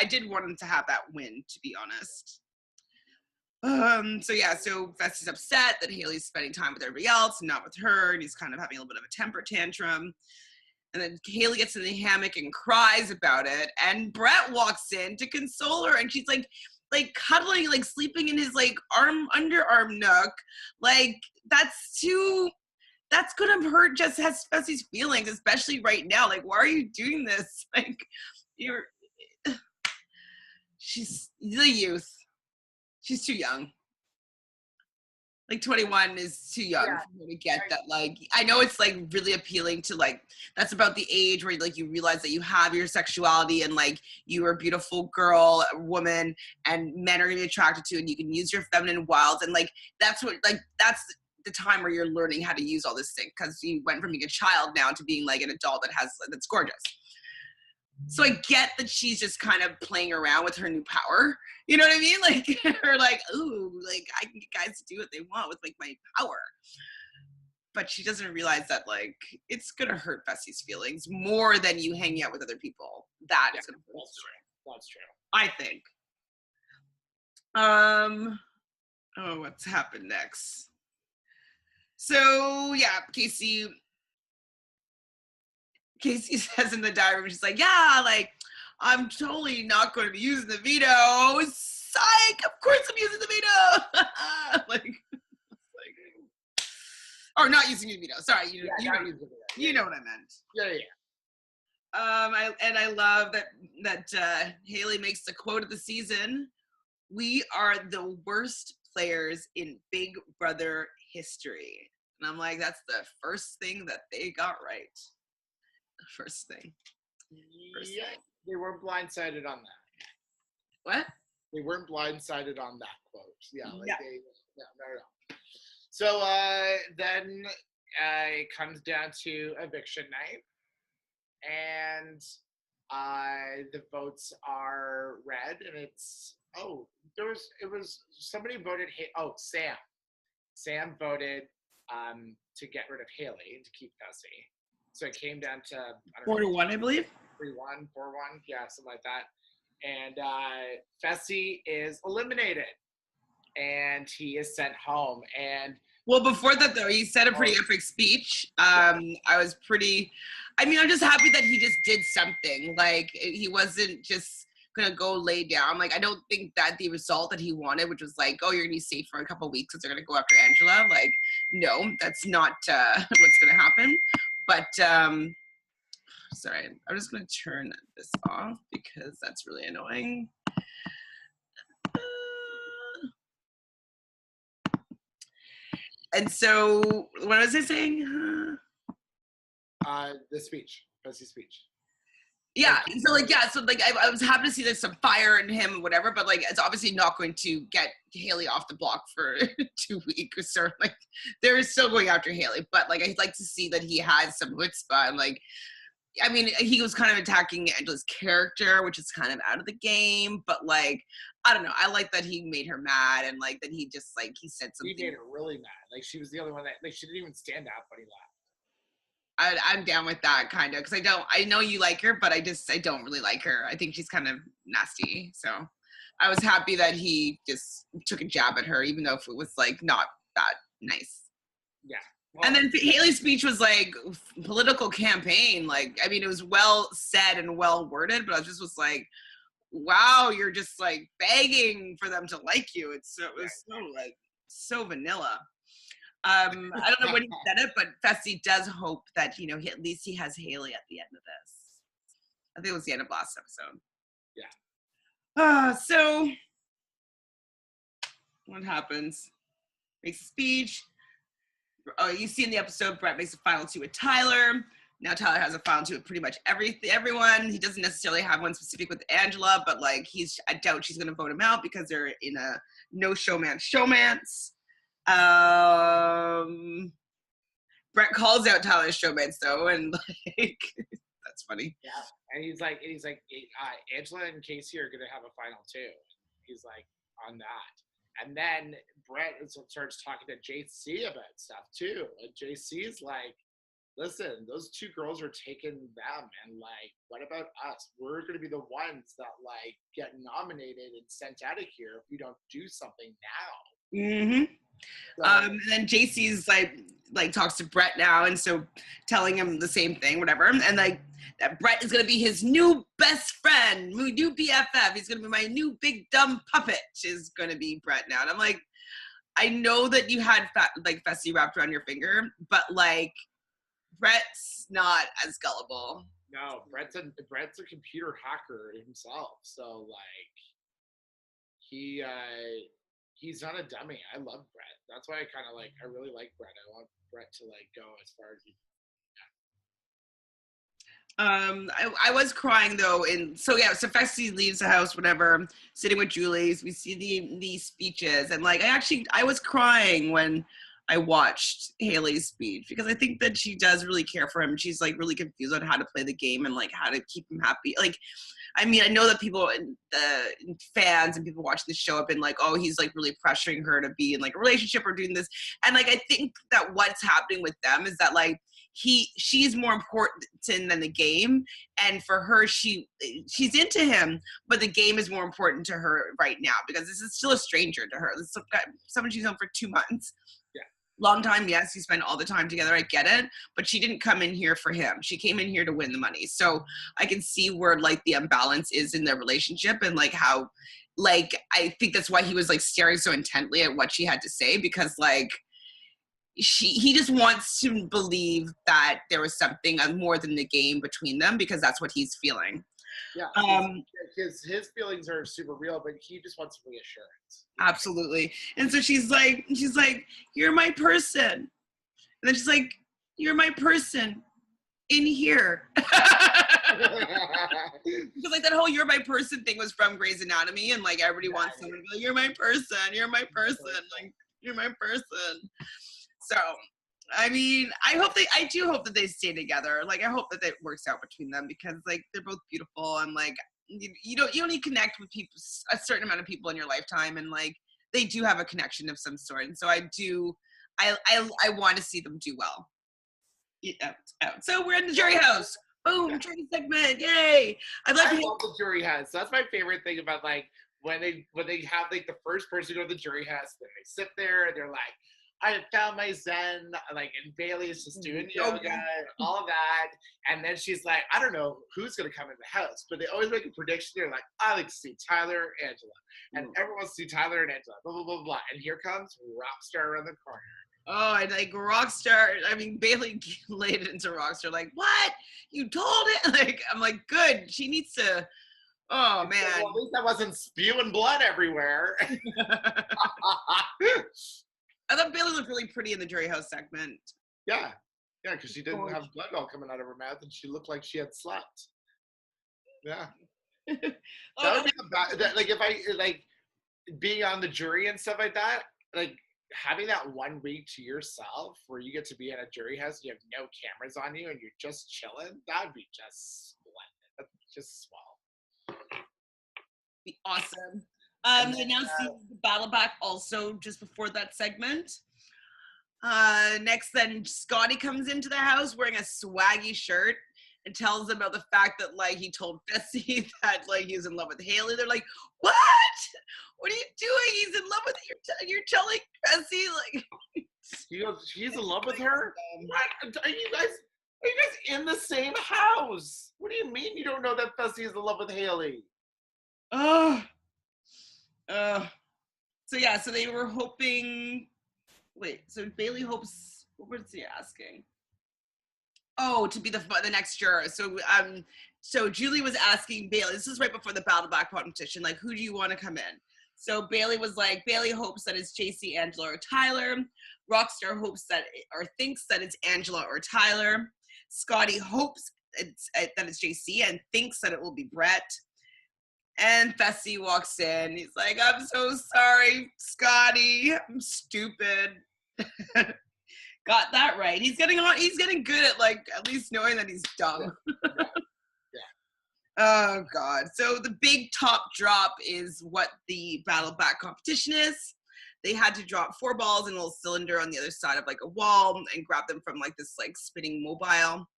S2: did want him to have that win, to be honest. So Fessy's upset that Haley's spending time with everybody else and not with her, and he's kind of having a little bit of a temper tantrum. And then Haley gets in the hammock and cries about it, and Brett walks in to console her, and she's like cuddling, like sleeping in his like underarm nook. Like that's gonna hurt just Fessy's feelings, especially right now. Like, why are you doing this? Like, she's the youth. She's too young. Like 21 is too young for her to get that. Like, I know it's like really appealing to like, that's about the age where like you realize that you have your sexuality and like you are a beautiful girl, a woman, and men are gonna be attracted to, and you can use your feminine wilds. And like, that's the time where you're learning how to use all this thing, because you went from being a child now to being like an adult that's gorgeous. So I get that she's just kind of playing around with her new power. You know what I mean? Like, her like, ooh, like I can get guys to do what they want with like my power. But she doesn't realize that like it's gonna hurt Fessy's feelings more than you hanging out with other people. Is gonna hurt.
S1: That's true.
S2: I think. What's happened next? So yeah, Casey says in the diary room, she's like, yeah, like, I'm totally not going to be using the veto. Psych! Of course I'm using the veto! or not using the veto. Sorry, you know what I meant.
S1: Yeah.
S2: I love that Haley makes the quote of the season. We are the worst players in Big Brother history. And I'm like, that's the first thing that they got right. First thing.
S1: They weren't blindsided on that.
S2: What?
S1: They weren't blindsided on that quote. Yeah,
S2: Yeah.
S1: No. So then it comes down to eviction night, and the votes are read, and it was somebody voted. Sam voted to get rid of Haley and to keep Fessy. So it came down to, I don't know,
S2: 4-1, I believe.
S1: 3-1, 4-1, yeah, something like that. And Fessy is eliminated, and he is sent home. And
S2: well, before that though, he said a pretty epic speech. I was I'm just happy that he just did something. Like, he wasn't just gonna go lay down. Like, I don't think that the result that he wanted, which was like, oh, you're gonna be safe for a couple of weeks because they're gonna go after Angela. Like, no, that's not what's gonna happen. But sorry, I'm just gonna turn this off because that's really annoying. And so, what was I saying?
S1: The speech, Fessy's speech.
S2: Yeah, so I was happy to see there's some fire in him and whatever, but like, it's obviously not going to get Haley off the block for 2 weeks, or like, they're still going after Haley, but like, I'd like to see that he has some chutzpah, and like, I mean, he was kind of attacking Angela's character, which is kind of out of the game, but like, I don't know, I like that he made her mad, and like, that he just like, he said something.
S1: He made her really mad, like she was the only one that, like, she didn't even stand up when he left.
S2: I'm down with that, kind of, because I know you like her, but I don't really like her. I think she's kind of nasty. So I was happy that he just took a jab at her, even though if it was like not that nice.
S1: Yeah.
S2: Well, and then Haley's speech was like political campaign. Like, I mean, it was well said and well worded, but I just was like, wow, you're just like begging for them to like you. It was so vanilla. I don't know when he said it, but Fessy does hope that, at least he has Haley at the end of this. I think it was the end of last episode.
S1: Yeah.
S2: So what happens? Makes a speech. You see in the episode, Brett makes a final two with Tyler. Now Tyler has a final two with pretty much everyone. He doesn't necessarily have one specific with Angela, but like, I doubt she's going to vote him out because they're in a no showmance. Brett calls out Tyler's showmance though, and like, that's funny.
S1: Yeah, and he's like, Angela and Casey are gonna have a final two. He's like, on that, and then Brett starts talking to JC about stuff too, and JC's like, listen, those two girls are taking them, and like, what about us? We're gonna be the ones that like get nominated and sent out of here if we don't do something now.
S2: Mm-hmm. And then JC's like talks to Brett now, and so telling him the same thing, whatever, and like that Brett is gonna be his new best friend, new BFF. He's gonna be my new big dumb puppet. Is gonna be Brett now, and I'm like, I know that you had Fessy wrapped around your finger, but like, Brett's not as gullible.
S1: No, Brett's a computer hacker himself, so like, he's not a dummy. I love Brett. That's why I really like Brett. I want Brett to like go as far as he can.
S2: I was crying though, so Fessy leaves the house, whatever, sitting with Julie's. We see the speeches, and like, I was crying when I watched Haley's speech, because I think that she does really care for him. She's like really confused on how to play the game and like how to keep him happy. Like, I mean, I know that people, the fans and people watching the show have been like, oh, he's like really pressuring her to be in like a relationship or doing this. And like, I think that what's happening with them is that like, she's more important than the game. And for her, she's into him, but the game is more important to her right now, because this is still a stranger to her. This is someone she's known for 2 months. Long time, yes, you spend all the time together, I get it, but she didn't come in here for him. She came in here to win the money. So I can see where like the imbalance is in their relationship, and like how, like, I think that's why he was like staring so intently at what she had to say, because like he just wants to believe that there was something more than the game between them, because that's what he's feeling.
S1: Yeah, his feelings are super real, but he just wants reassurance.
S2: Absolutely. And so she's like, you're my person. And then she's like, you're my person in here. Because like that whole "you're my person" thing was from Grey's Anatomy, and like everybody wants someone to be like, you're my person, you're my person. Like, You're my person. So, I mean, I do hope that they stay together. Like, I hope that it works out between them because, like, they're both beautiful and, like, you don't only connect with people, a certain amount of people in your lifetime, and, like, they do have a connection of some sort. And so I want to see them do well. Yeah. So we're in the jury house. Boom, jury segment. Yay.
S1: I love the jury house. That's my favorite thing about, like, when they have, like, the first person go to the jury house, then they sit there and they're like, I have found my zen, like, and Bailey's just doing yoga and all of that. And then she's like, I don't know who's going to come in the house, but they always make a prediction. They're like, I like to see Tyler and Angela. And everyone wants to see Tyler and Angela, blah, blah, blah, blah. And here comes Rockstar around the corner.
S2: Oh, and like Rockstar, I mean, Bailey laid it into Rockstar, like, what? You told it? Like, I'm like, good. She needs to, oh, man.
S1: Well, at least I wasn't spewing blood everywhere.
S2: I thought Bailey looked really pretty in the jury house segment.
S1: Yeah, because she didn't have blood all coming out of her mouth, and she looked like she had slept. Yeah. That would be like, if I, like, being on the jury and stuff like that, like, having that 1 week to yourself where you get to be in a jury house and you have no cameras on you and you're just chilling, that would be just splendid. That'd be just swell.
S2: Be awesome. They announced the battle back also just before that segment. Next, then Scotty comes into the house wearing a swaggy shirt and tells them about the fact that, like, he told Fessy that, like, he was in love with Haley. They're like, what? What are you doing? He's in love with you. You're telling Fessy, like.
S1: He goes, he's in love with her? What? Are you guys in the same house? What do you mean you don't know that Fessy is in love with Haley?
S2: So yeah, so they were hoping. Wait, so Bailey hopes. What was he asking? Oh, to be the next juror. So Julie was asking Bailey. This is right before the battle back competition. Like, who do you want to come in? So Bailey was like, Bailey hopes that it's JC, Angela, or Tyler. Rockstar hopes that or thinks that it's Angela or Tyler. Scotty hopes that it's JC and thinks that it will be Brett. And Fessy walks in. He's like, I'm so sorry, Scotty. I'm stupid. Got that right. He's getting good at, like, at least knowing that he's dumb. Yeah. Oh, God. So the big top drop is what the battle back competition is. They had to drop 4 balls in a little cylinder on the other side of, like, a wall and grab them from, like, this, like, spinning mobile.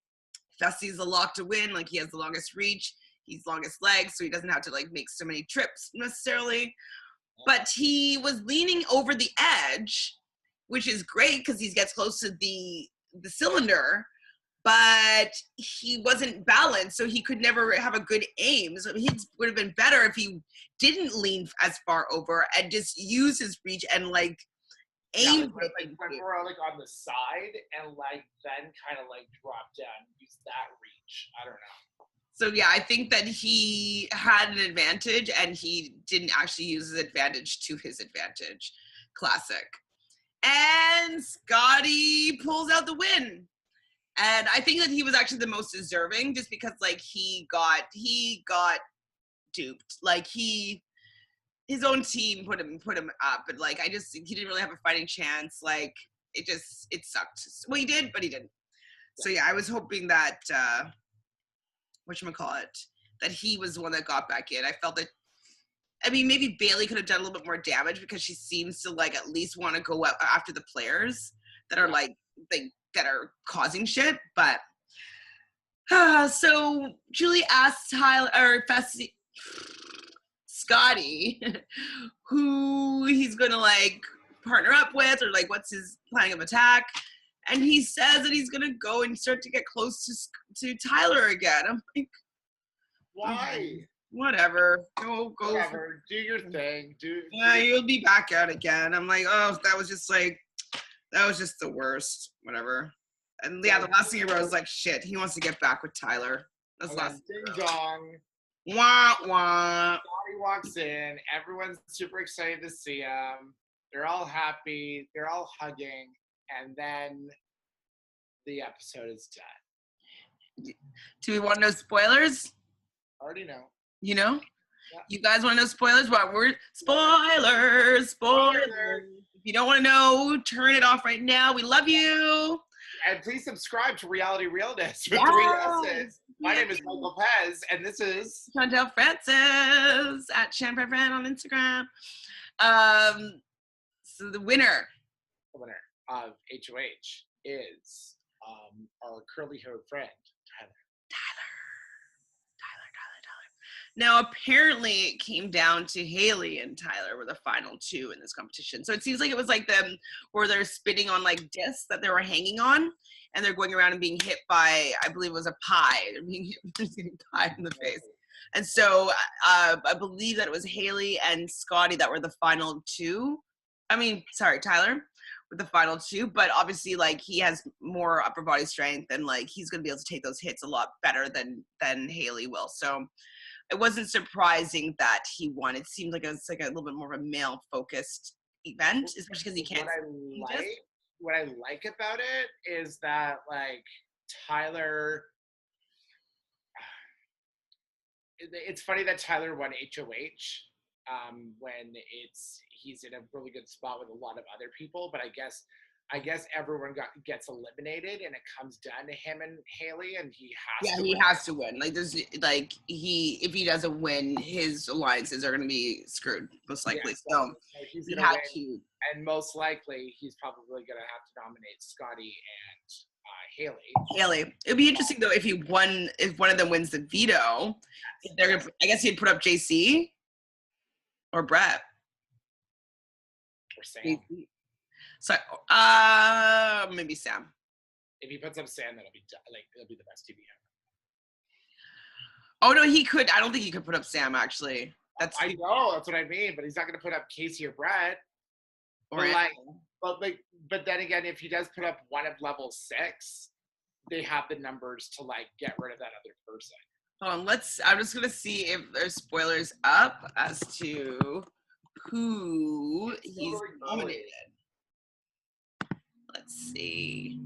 S2: Fessy's a lock to win. Like, he has the longest reach. He's longest legs, so he doesn't have to, like, make so many trips necessarily. But he was leaning over the edge, which is great because he gets close to the cylinder, but he wasn't balanced, so he could never have a good aim. So he would have been better if he didn't lean as far over and just use his reach and, like, aim.
S1: Yeah, like more, like, on the side and, like, then kind of, like, drop down, use that reach. I don't know.
S2: So, yeah, I think that he had an advantage and he didn't actually use his advantage to his advantage. Classic. And Scotty pulls out the win. And I think that he was actually the most deserving just because, like, he got duped. Like, his own team put him up, but, like, he didn't really have a fighting chance. Like, it sucked. Well, he did, but he didn't. So, yeah, I was hoping that, that he was the one that got back in. I felt that, I mean, maybe Bailey could have done a little bit more damage because she seems to, like, at least want to go after the players that are, like, that are causing shit. But so Julie asked Scotty who he's gonna, like, partner up with, or, like, what's his plan of attack. And he says that he's gonna go and start to get close to Tyler again. I'm like,
S1: why?
S2: Whatever. Go.
S1: Whatever. Do your thing.
S2: Yeah, you'll be back out again. I'm like, oh, that was just the worst. Whatever. And yeah, the last thing he wrote was like, shit, he wants to get back with Tyler. That's last.
S1: Ding dong.
S2: Wah wah.
S1: Scotty walks in. Everyone's super excited to see him. They're all happy. They're all hugging. And then the episode is done.
S2: Do we want no spoilers?
S1: Already know.
S2: You know? You guys want to know spoilers? What we're spoilers. If you don't want to know, turn it off right now. We love you.
S1: And please subscribe to Reality Realness with 3 S's. My name is Michael Pez, and this is
S2: Chantel Francis at Chanfran on Instagram. So the winner
S1: of HOH is our curly-haired friend, Tyler.
S2: Now, apparently, it came down to Haley and Tyler were the final two in this competition. So it seems like it was like them where they're spinning on like discs that they were hanging on, and they're going around and being hit by, I believe it was a pie. They're being hit, getting pie in the face. And so I believe that it was Haley and Scotty that were the final two. Tyler with the final two, but obviously like he has more upper body strength and like he's going to be able to take those hits a lot better than Haley will. So it wasn't surprising that he won. It seemed like it was like a little bit more of a male focused event, especially because he can't.
S1: What I like about it is that like Tyler. It's funny that Tyler won HOH when he's in a really good spot with a lot of other people, but I guess everyone gets eliminated, and it comes down to him and Haley, and he has
S2: to win. Like there's like if he doesn't win, his alliances are going to be screwed most likely.
S1: Yeah,
S2: so
S1: he's
S2: he
S1: going
S2: had
S1: to win,
S2: to,
S1: and most likely he's probably going to have to nominate Scotty and
S2: Haley. It'd be interesting though if one of them wins the veto. They're gonna, I guess he'd put up JC or Brett
S1: or Sam.
S2: So maybe Sam.
S1: If he puts up Sam, it'll be the best TV ever.
S2: Oh no, he could. I don't think he could put up Sam actually.
S1: I know, that's what I mean, but he's not gonna put up Casey or Brett. But then again, if he does put up one of level 6, they have the numbers to like get rid of that other person.
S2: Hold on, I'm just gonna see if there's spoilers up as to who he's nominated. Let's see.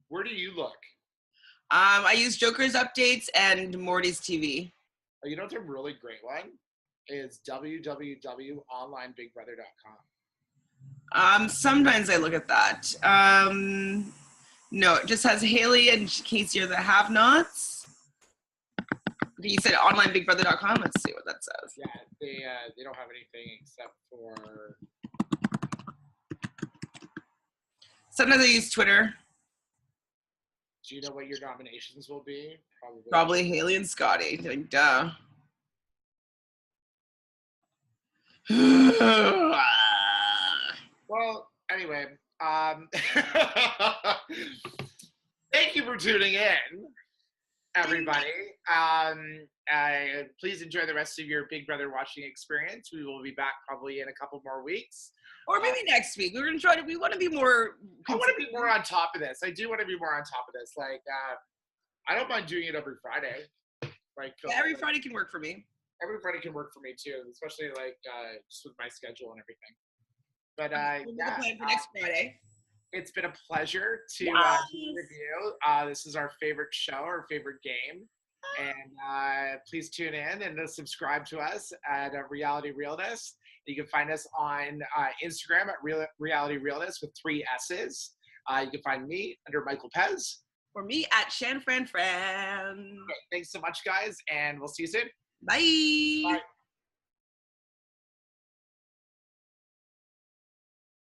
S1: Where do you look?
S2: I use Joker's updates and Morty's TV.
S1: Oh, you know what's a really great one? Is www.onlineBigBrother.com.
S2: Sometimes I look at that. No, it just has Haley and Casey are the have-nots. You said onlinebigbrother.com. Let's see what that says.
S1: Yeah, they don't have anything except for.
S2: Sometimes I use Twitter.
S1: Do you know what your nominations will be?
S2: Probably Haley and Scotty. Like, duh.
S1: Well, anyway, thank you for tuning in, everybody. Please enjoy the rest of your Big Brother watching experience. We will be back probably in a couple more weeks.
S2: Or maybe next week. We want to be more.
S1: I want to be more on top of this. I do want to be more on top of this. Like, I don't mind doing it every Friday. Like,
S2: every Friday can work for me.
S1: Every Friday can work for me too, especially like just with my schedule and everything. But
S2: we'll plan for next Friday.
S1: It's been a pleasure to review. This is our favorite show, our favorite game. And please tune in and subscribe to us at Reality Realness. You can find us on Instagram at Reality Realness with 3 S's. You can find me under Michael Pez.
S2: Or me at Chanfran.
S1: Okay, thanks so much, guys, and we'll see you soon.
S2: Bye.
S1: Bye.